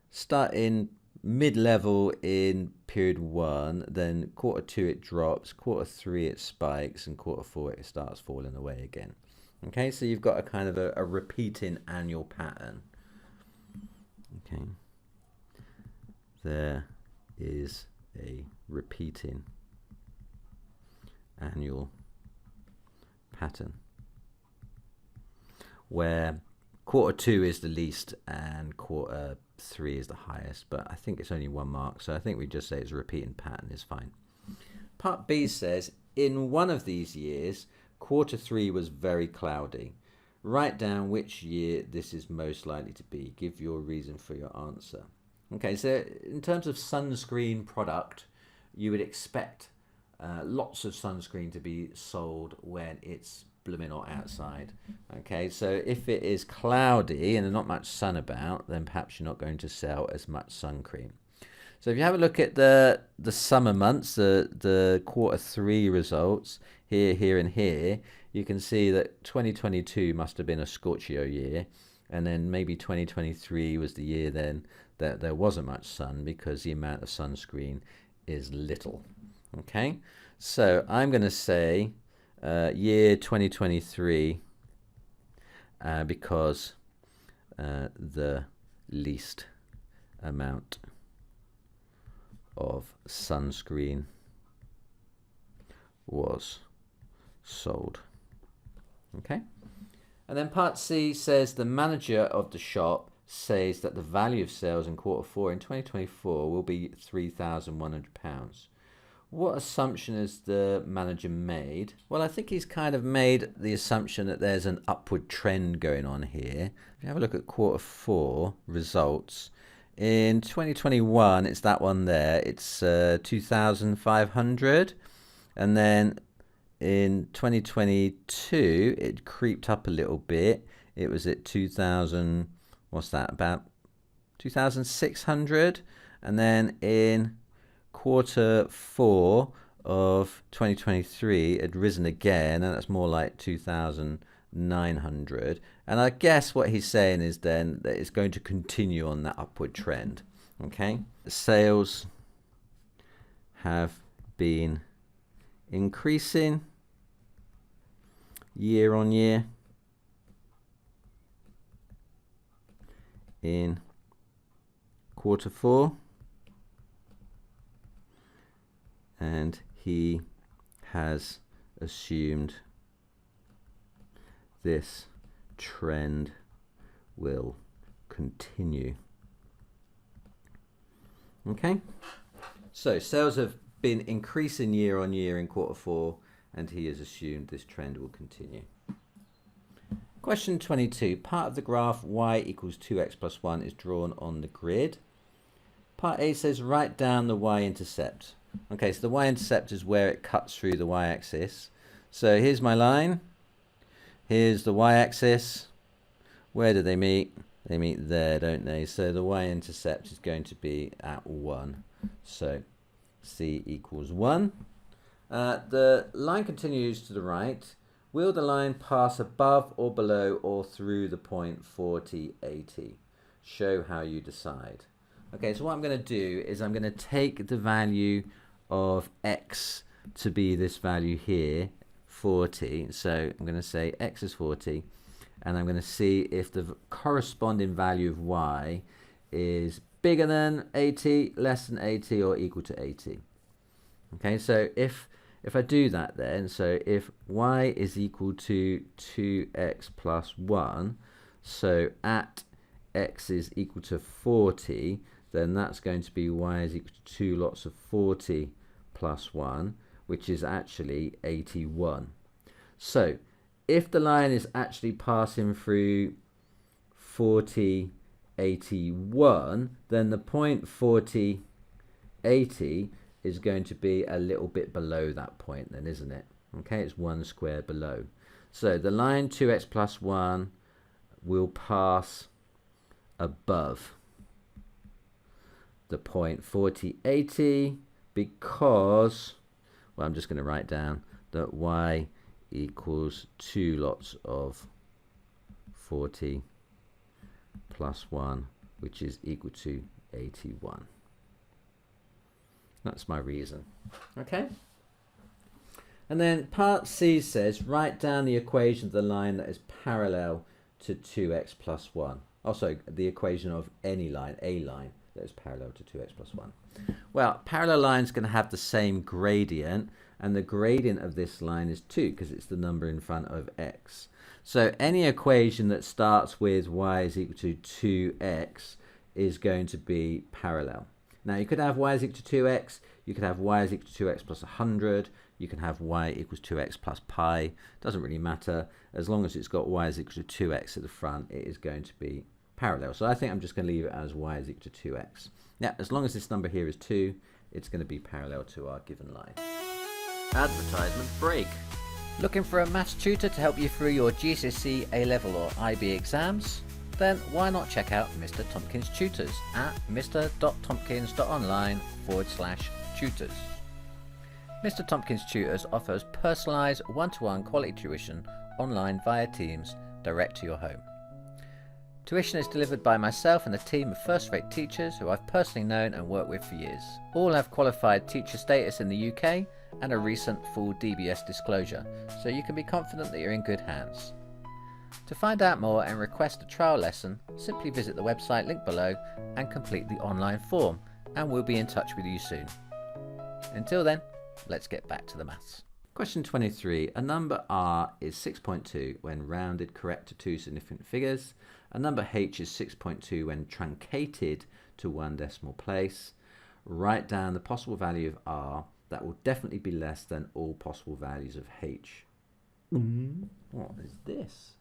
Speaker 1: starting mid-level in period 1, then quarter 2 it drops, quarter 3 it spikes, and quarter 4 it starts falling away again. Okay, so you've got a kind of a repeating annual pattern. Okay, there is a repeating annual pattern where quarter 2 is the least and quarter 3 is the highest, but I think it's only 1 mark, so I think we just say it's a repeating pattern is fine. Part B says, in one of these years, quarter 3 was very cloudy. Write down which year this is most likely to be. Give your reason for your answer. Okay, so in terms of sunscreen product, you would expect lots of sunscreen to be sold when it's blooming hot outside. Okay, so if it is cloudy and there's not much sun about, then perhaps you're not going to sell as much sun cream. So if you have a look at the summer months, the quarter 3 results here and here, you can see that 2022 must have been a scorchio year, and then maybe 2023 was the year then that there wasn't much sun because the amount of sunscreen is little. Okay, so I'm going to say year 2023 because the least amount of sunscreen was sold. Okay, and then part C says the manager of the shop says that the value of sales in quarter 4 in 2024 will be £3,100. What assumption has the manager made? Well, I think he's kind of made the assumption that there's an upward trend going on here. If you have a look at quarter 4 results, in 2021, it's that one there. It's 2,500. And then in 2022, it creeped up a little bit. It was at 2,000, what's that, about 2,600. And then in quarter 4 of 2023, it had risen again, and that's more like 2,900. And I guess what he's saying is then that it's going to continue on that upward trend. Okay, sales have been increasing year on year in quarter 4 and he has assumed this trend will continue. Okay, so sales have been increasing year on year in quarter 4, and he has assumed this trend will continue. Question 22. Part of the graph y equals 2x plus 1 is drawn on the grid. Part A says write down the y-intercept. Okay, so the y-intercept is where it cuts through the y-axis. So here's my line. Here's the y-axis. Where do they meet? They meet there, don't they? So the y-intercept is going to be at 1. So c equals 1. The line continues to the right. Will the line pass above or below or through the point 40, 80? Show how you decide. Okay, so what I'm going to do is I'm going to take the value of x to be this value here, 40. So I'm going to say x is 40, and I'm going to see if the corresponding value of y is bigger than 80, less than 80, or equal to 80. Okay, so if I do that then, so if y is equal to 2x plus 1, so at x is equal to 40, then that's going to be y is equal to 2 lots of 40 plus 1, which is actually 81. So if the line is actually passing through 40, 81, then the point 40, 80 is going to be a little bit below that point then, isn't it? Okay, it's 1 square below. So the line 2x plus 1 will pass above the point 40, 80 because, well, I'm just going to write down that y equals 2 lots of 40 plus 1, which is equal to 81. That's my reason. Okay. And then part C says write down the equation of the line that is parallel to 2x plus 1. Also, the equation of any line, a line that is parallel to 2x plus 1. Well, parallel lines going to have the same gradient, and the gradient of this line is 2 because it's the number in front of x. So any equation that starts with y is equal to 2x is going to be parallel. Now you could have y is equal to 2x, you could have y is equal to 2x plus 100, you can have y equals 2x plus pi, doesn't really matter. As long as it's got y is equal to 2x at the front, it is going to be parallel. So I think I'm just going to leave it as y is equal to 2x. Now, as long as this number here is 2, it's going to be parallel to our given line. Advertisement break. Looking for a maths tutor to help you through your GCSE, A-level or IB exams? Then why not check out Mr. Tompkins Tutors at mr.tompkins.online/tutors. Mr. Tompkins Tutors offers personalised one-to-one quality tuition online via Teams direct to your home. Tuition is delivered by myself and a team of first-rate teachers who I've personally known and worked with for years. All have qualified teacher status in the UK and a recent full DBS disclosure, so you can be confident that you're in good hands. To find out more and request a trial lesson, simply visit the website linked below and complete the online form, and we'll be in touch with you soon. Until then, let's get back to the maths. Question 23. A number r is 6.2 when rounded correct to two significant figures. A number h is 6.2 when truncated to one decimal place. Write down the possible value of r that will definitely be less than all possible values of h. What is this?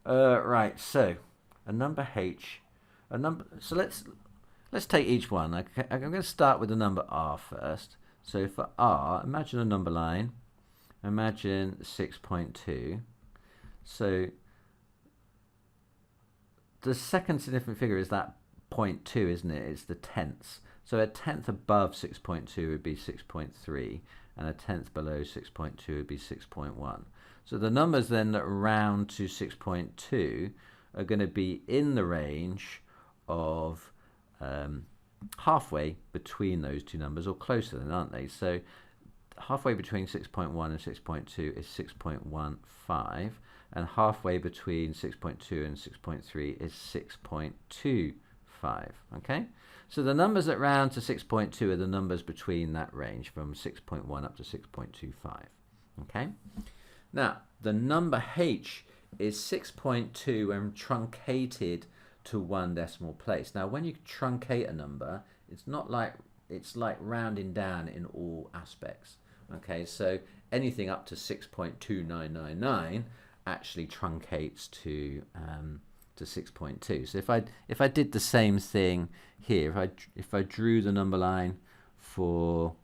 Speaker 1: Right, so a number h, so let's take each one. Okay, I'm going to start with the number r first. So for r, imagine a number line, imagine 6.2. So the second significant figure is that 0.2, isn't it? It's the tenths. So a tenth above 6.2 would be 6.3, and a tenth below 6.2 would be 6.1. So the numbers then that round to 6.2 are going to be in the range of halfway between those two numbers, or closer than, aren't they? So halfway between 6.1 and 6.2 is 6.15, and halfway between 6.2 and 6.3 is 6.25. 6.5. Okay, so the numbers that round to 6.2 are the numbers between that range from 6.1 up to 6.25. Okay, now the number h is 6.2 and truncated to 1 decimal place. Now when you truncate a number, it's like rounding down in all aspects. Okay, so anything up to 6.2999 actually truncates to 6.2. So if I did the same thing here, if I drew the number line for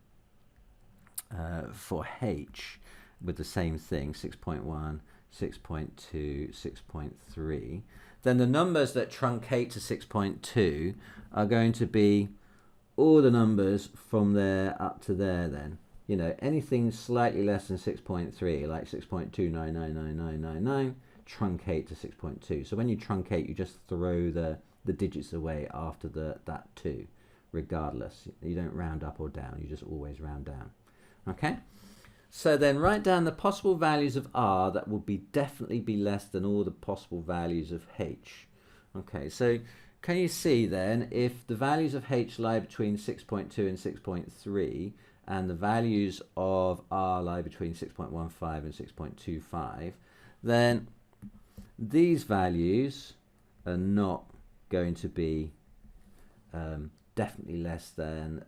Speaker 1: h with the same thing, 6.1, 6.2, 6.3, then the numbers that truncate to 6.2 are going to be all the numbers from there up to there then. You know, anything slightly less than 6.3, like 6.2999999, truncate to 6.2. So when you truncate, you just throw the digits away after that 2, regardless. You don't round up or down, you just always round down. Okay? So then write down the possible values of r that will definitely be less than all the possible values of h. Okay, so can you see then, if the values of h lie between 6.2 and 6.3, and the values of r lie between 6.15 and 6.25, then these values are not going to be definitely less than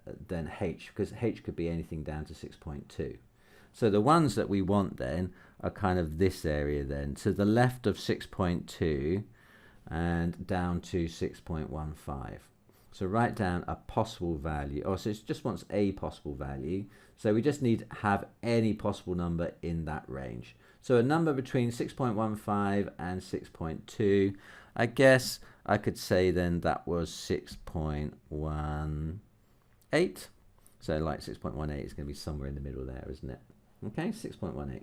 Speaker 1: h, because h could be anything down to 6.2. So the ones that we want then are kind of this area then, to the left of 6.2 and down to 6.15. So write down a possible value. Oh, so it just wants a possible value. So we just need to have any possible number in that range. So a number between 6.15 and 6.2, I guess I could say then that was 6.18. So like 6.18 is going to be somewhere in the middle there, isn't it? Okay, 6.18.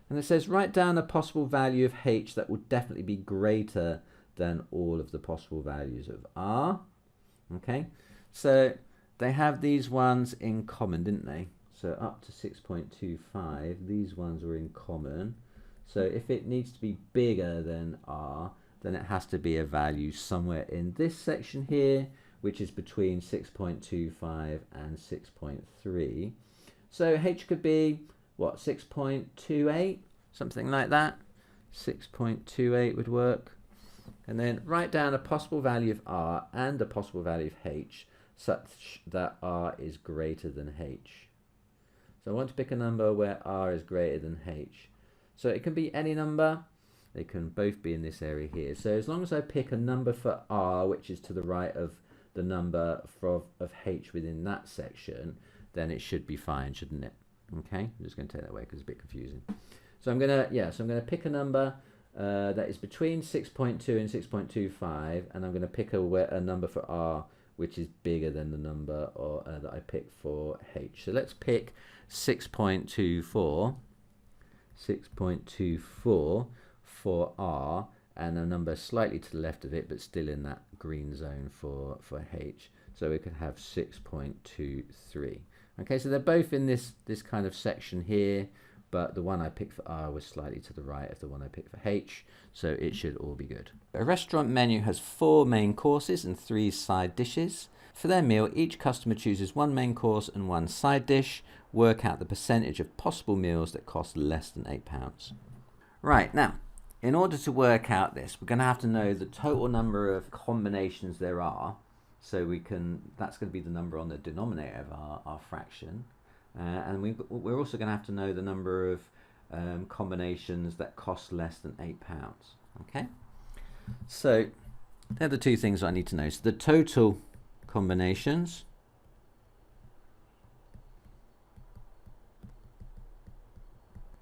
Speaker 1: And it says write down a possible value of h that will definitely be greater than all of the possible values of r. Okay, so they have these ones in common, didn't they? So up to 6.25, these ones are in common. So if it needs to be bigger than r, then it has to be a value somewhere in this section here, which is between 6.25 and 6.3. So h could be, what, 6.28? Something like that. 6.28 would work. And then write down a possible value of r and a possible value of h such that r is greater than h. So I want to pick a number where r is greater than h. So it can be any number. They can both be in this area here. So as long as I pick a number for r, which is to the right of the number of h within that section, then it should be fine, shouldn't it? Okay, I'm just going to take that away because it's a bit confusing. So I'm going to pick a number that is between 6.2 and 6.25, and I'm going to pick a number for r which is bigger than the number that I picked for h. So let's pick 6.24 for r, and a number slightly to the left of it but still in that green zone for h. So we could have 6.23. Okay, so they're both in this kind of section here, but the one I picked for r was slightly to the right of the one I picked for h, so it should all be good. A restaurant menu has 4 main courses and 3 side dishes. For their meal, each customer chooses 1 main course and 1 side dish. Work out the percentage of possible meals that cost less than £8. Right, now, in order to work out this, we're going to have to know the total number of combinations there are. So that's going to be the number on the denominator of our fraction. And we're also going to have to know the number of combinations that cost less than £8. Okay, so they're the 2 things I need to know. So the total combinations,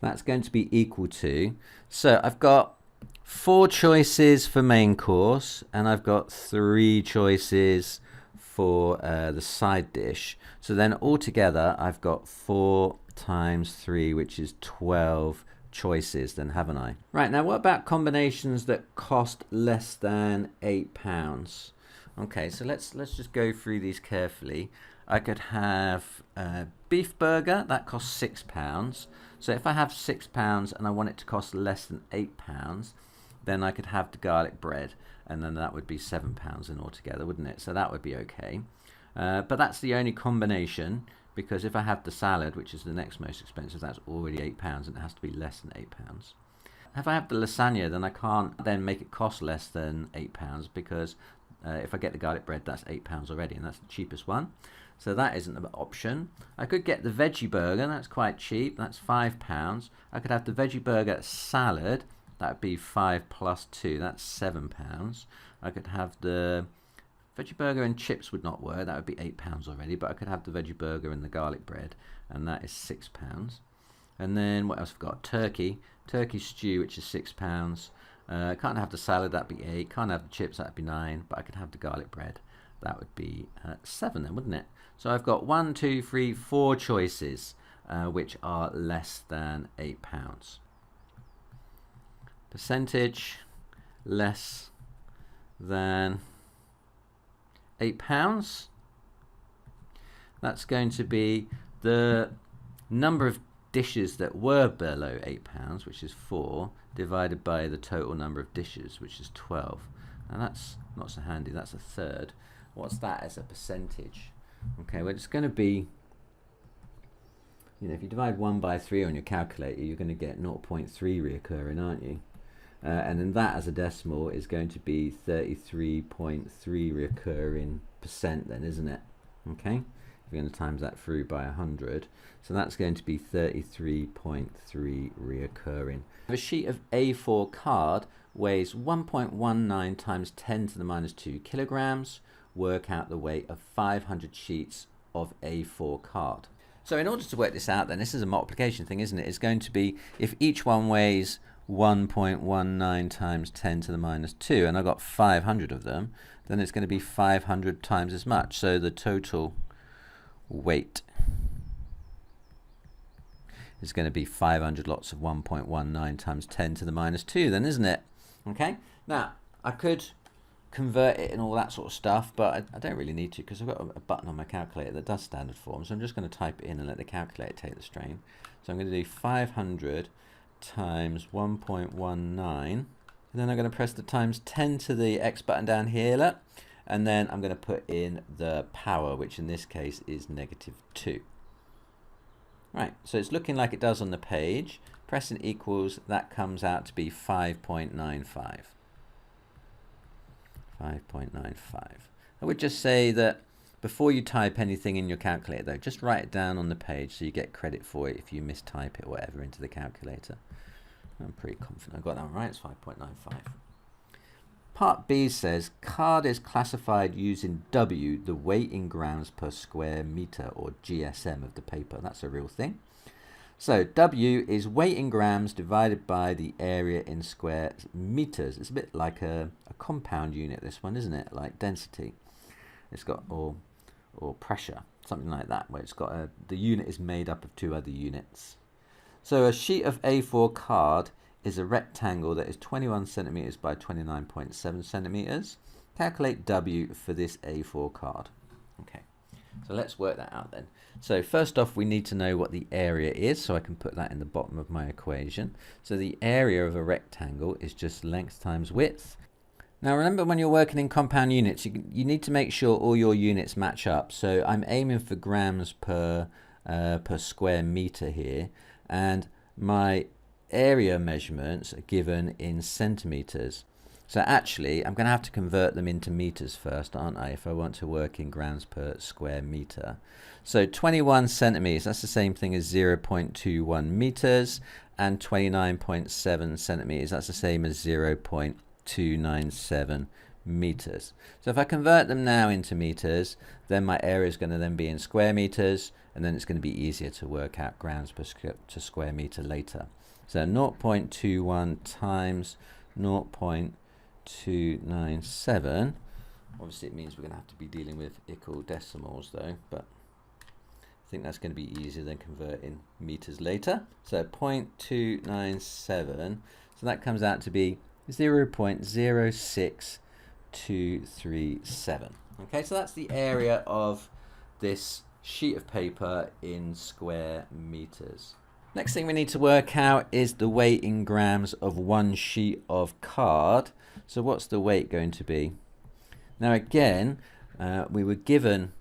Speaker 1: that's going to be equal to, so I've got 4 choices for main course and I've got 3 choices for the side dish. So then altogether I've got 4 times 3, which is 12 choices then, haven't I? Right, now what about combinations that cost less than £8? Okay, so let's just go through these carefully. I could have a beef burger, that costs £6. So if I have £6 and I want it to cost less than £8, then I could have the garlic bread, and then that would be £7 in altogether, wouldn't it? So that would be okay. But that's the only combination, because if I have the salad, which is the next most expensive, that's already £8, and it has to be less than £8. If I have the lasagna, then I can't then make it cost less than £8, because if I get the garlic bread, that's £8 already, and that's the cheapest one. So that isn't an option. I could get the veggie burger, that's quite cheap, that's £5. I could have the veggie burger salad, that would be 5 plus 2, that's £7. I could have the veggie burger and chips would not work, that would be £8 already, but I could have the veggie burger and the garlic bread, and that is £6. And then what else have I got? Turkey stew, which is £6. Can't have the salad, that'd be 8. Can't have the chips, that'd be 9. But I could have the garlic bread, that would be 7 then, wouldn't it? So I've got 1, 2, 3, 4 choices which are less than £8. Percentage less than £8. That's going to be the number of dishes that were below £8, which is 4, divided by the total number of dishes, which is 12. And that's not so handy, that's a third. What's that as a percentage? Okay, well, it's going to be, if you divide 1 by 3 on your calculator, you're going to get 0.3 reoccurring, aren't you? And then that as a decimal is going to be 33.3 reoccurring percent then, isn't it? Okay, we're going to times that through by 100, so that's going to be 33.3 reoccurring. A sheet of A4 card weighs 1.19 times 10 to the minus 2 kilograms. Work out the weight of 500 sheets of A4 card. So in order to work this out then, this is a multiplication thing, isn't it? It's going to be, if each one weighs 1.19 times 10 to the minus 2, and I've got 500 of them, then it's going to be 500 times as much. So the total weight is going to be 500 lots of 1.19 times 10 to the minus 2 then, isn't it? Okay, now I could convert it and all that sort of stuff, but I don't really need to, because I've got a button on my calculator that does standard form, so I'm just going to type it in and let the calculator take the strain. So I'm going to do 500 times 1.19, and then I'm going to press the times 10 to the X button down here, look, and then I'm going to put in the power, which in this case is -2. Right, so it's looking like it does on the page. Pressing equals, that comes out to be 5.95. 5.95. I would just say that before you type anything in your calculator though, just write it down on the page so you get credit for it if you mistype it or whatever into the calculator. I'm pretty confident I got that right, it's 5.95. Part B says, card is classified using W, the weight in grams per square meter, or GSM of the paper. That's a real thing. So W is weight in grams divided by the area in square meters. It's a bit like a compound unit, this one, isn't it? Like density. It's got, or pressure, something like that, where it's got the unit is made up of 2 other units. So a sheet of A4 card is a rectangle that is 21 centimeters by 29.7 centimeters. Calculate W for this A4 card. Okay, so let's work that out then. So first off, we need to know what the area is, so I can put that in the bottom of my equation. So the area of a rectangle is just length times width. Now remember, when you're working in compound units, you need to make sure all your units match up. So I'm aiming for grams per square meter here, and my area measurements are given in centimeters. So actually, I'm going to have to convert them into meters first, aren't I, if I want to work in grams per square meter. So 21 centimeters, that's the same thing as 0.21 meters, and 29.7 centimeters, that's the same as 0.297 meters. So if I convert them now into meters, then my area is going to then be in square meters, and then it's going to be easier to work out grams per square meter later. So 0.21 times 0.297. Obviously it means we're going to have to be dealing with equal decimals though, but I think that's going to be easier than converting meters later. So 0.297, so that comes out to be 0.06237. Okay, so that's the area of this sheet of paper in square meters. Next thing we need to work out is the weight in grams of one sheet of card. So what's the weight going to be? Now again, we were given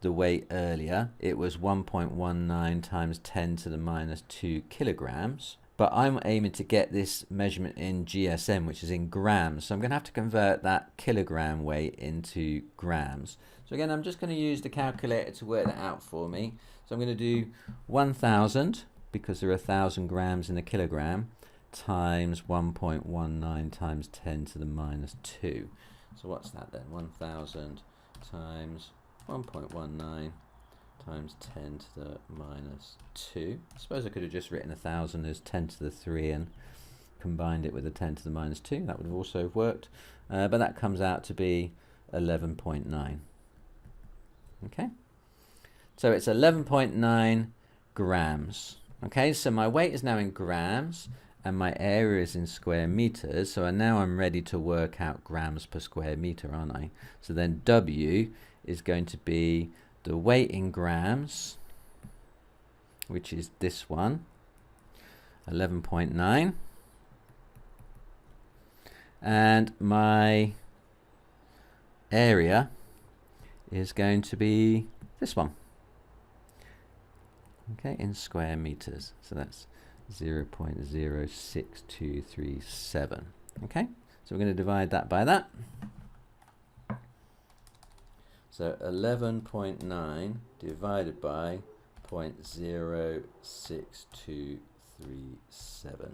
Speaker 1: the weight earlier. It was 1.19 times 10 to the minus 2 kilograms. But I'm aiming to get this measurement in GSM, which is in grams. So I'm going to have to convert that kilogram weight into grams. So again, I'm just going to use the calculator to work that out for me. So I'm going to do 1,000, because there are 1,000 grams in a kilogram, times 1.19 times 10 to the minus 2. So what's that then? 1,000 times 1.19 times 10 to the minus 2. I suppose I could have just written 1,000 as 10 to the 3 and combined it with a 10 to the minus 2. That would have also worked. But that comes out to be 11.9. Okay? So it's 11.9 grams. Okay, so my weight is now in grams and my area is in square meters. So now I'm ready to work out grams per square meter, aren't I? So then W is going to be the weight in grams, which is this one, 11.9. And my area is going to be this one. Okay, in square meters. So that's 0.06237. Okay, so we're going to divide that by that. So 11.9 divided by 0.06237.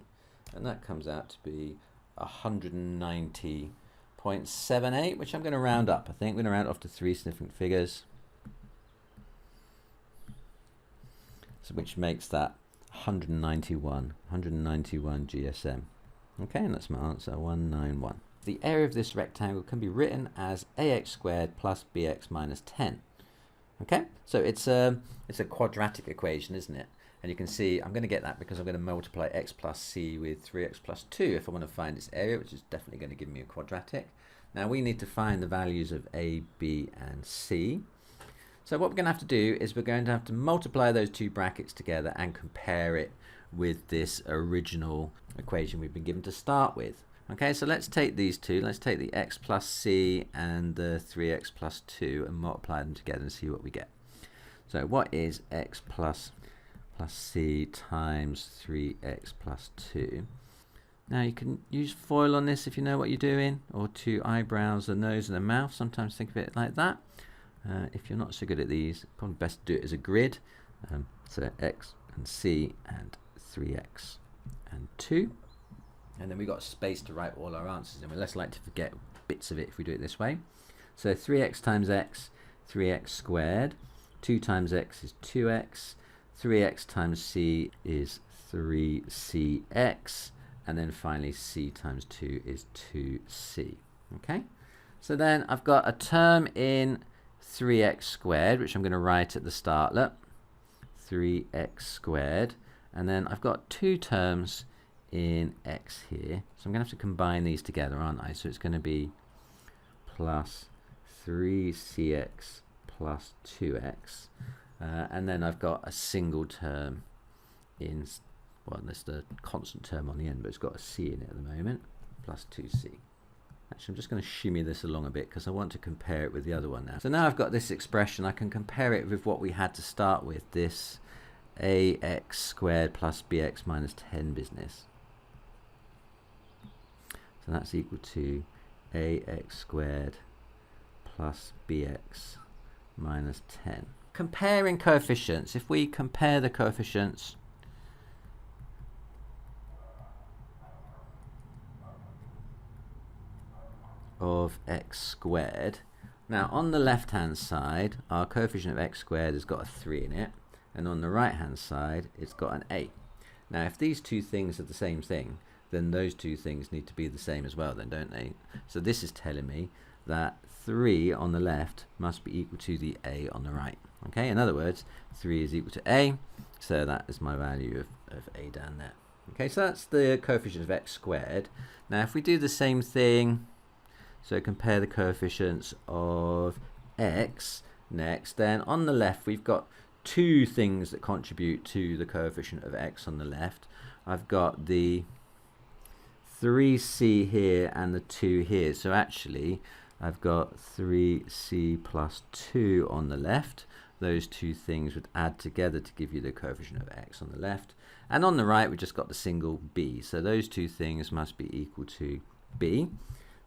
Speaker 1: And that comes out to be 190.78, which I'm going to round up. I think we're going to round off to 3 significant figures. So which makes that 191 GSM. Okay, and that's my answer, 191. The area of this rectangle can be written as ax squared plus bx minus 10. Okay, so it's a quadratic equation, isn't it? And you can see I'm going to get that because I'm going to multiply x plus c with 3x plus 2 if I want to find its area, which is definitely going to give me a quadratic. Now we need to find the values of a, b, and c. So what we're going to have to do is we're going to have to multiply those two brackets together and compare it with this original equation we've been given to start with. Okay, so let's take these two. Let's take the x plus c and the 3x plus 2 and multiply them together and see what we get. So what is x plus c times 3x plus 2? Now you can use FOIL on this if you know what you're doing, or 2 eyebrows, a nose and a mouth. Sometimes think of it like that. If you're not so good at these, probably best to do it as a grid. So x and c and 3x and 2. And then we've got space to write all our answers in. We're less likely to forget bits of it if we do it this way. So 3x times x, 3x squared. 2 times x is 2x. 3x times c is 3cx. And then finally c times 2 is 2c. Okay? So then I've got a term in 3x squared, which I'm going to write at the start. Look, 3x squared. And then I've got 2 terms in x here. So I'm going to have to combine these together, aren't I? So it's going to be plus 3cx plus 2x. And then I've got a single term in, well, there's the constant term on the end, but it's got a c in it at the moment, plus 2c. Actually, I'm just going to shimmy this along a bit because I want to compare it with the other one now. So now I've got this expression, I can compare it with what we had to start with, this ax squared plus bx minus 10 business. So that's equal to ax squared plus bx minus 10. Comparing coefficients, if we compare the coefficients of x squared. Now on the left hand side, our coefficient of x squared has got a 3 in it, and on the right hand side it's got an a. Now if these two things are the same thing, then those two things need to be the same as well then, don't they? So this is telling me that 3 on the left must be equal to the a on the right. Okay, in other words, 3 is equal to a, so that is my value of a down there. Okay, so that's the coefficient of x squared. Now if we do the same thing, so compare the coefficients of x next, then on the left we've got two things that contribute to the coefficient of x on the left. I've got the 3c here and the 2 here. So actually, I've got 3c plus 2 on the left. Those two things would add together to give you the coefficient of x on the left. And on the right, we just got the single b. So those two things must be equal to b.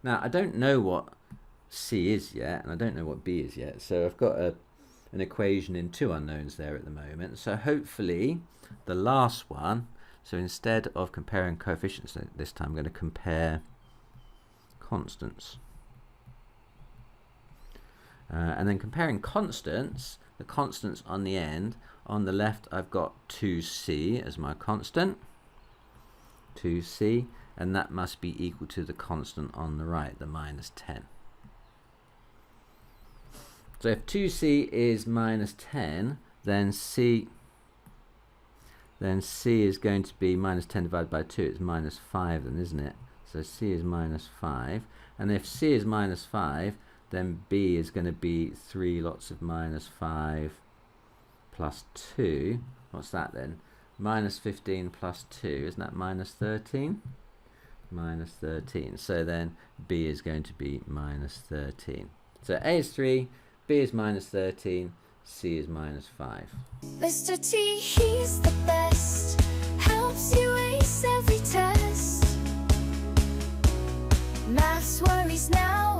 Speaker 1: Now, I don't know what c is yet, and I don't know what b is yet. So I've got an equation in two unknowns there at the moment. So hopefully, the last one, so instead of comparing coefficients this time, I'm going to compare constants. And then comparing constants, the constants on the end, on the left I've got 2c as my constant, 2c, and that must be equal to the constant on the right, the minus 10. So if 2c is minus 10, then c is going to be minus 10 divided by 2. It's minus 5 then, isn't it? So c is minus 5. And if c is minus 5, then b is going to be 3 lots of minus 5 plus 2. What's that then? Minus 15 plus 2. Isn't that minus 13? Minus 13. So then b is going to be minus 13. So a is 3, b is minus 13, c is minus 5.
Speaker 2: Mr. T, he's the best. Helps you ace every test. Maths worries now.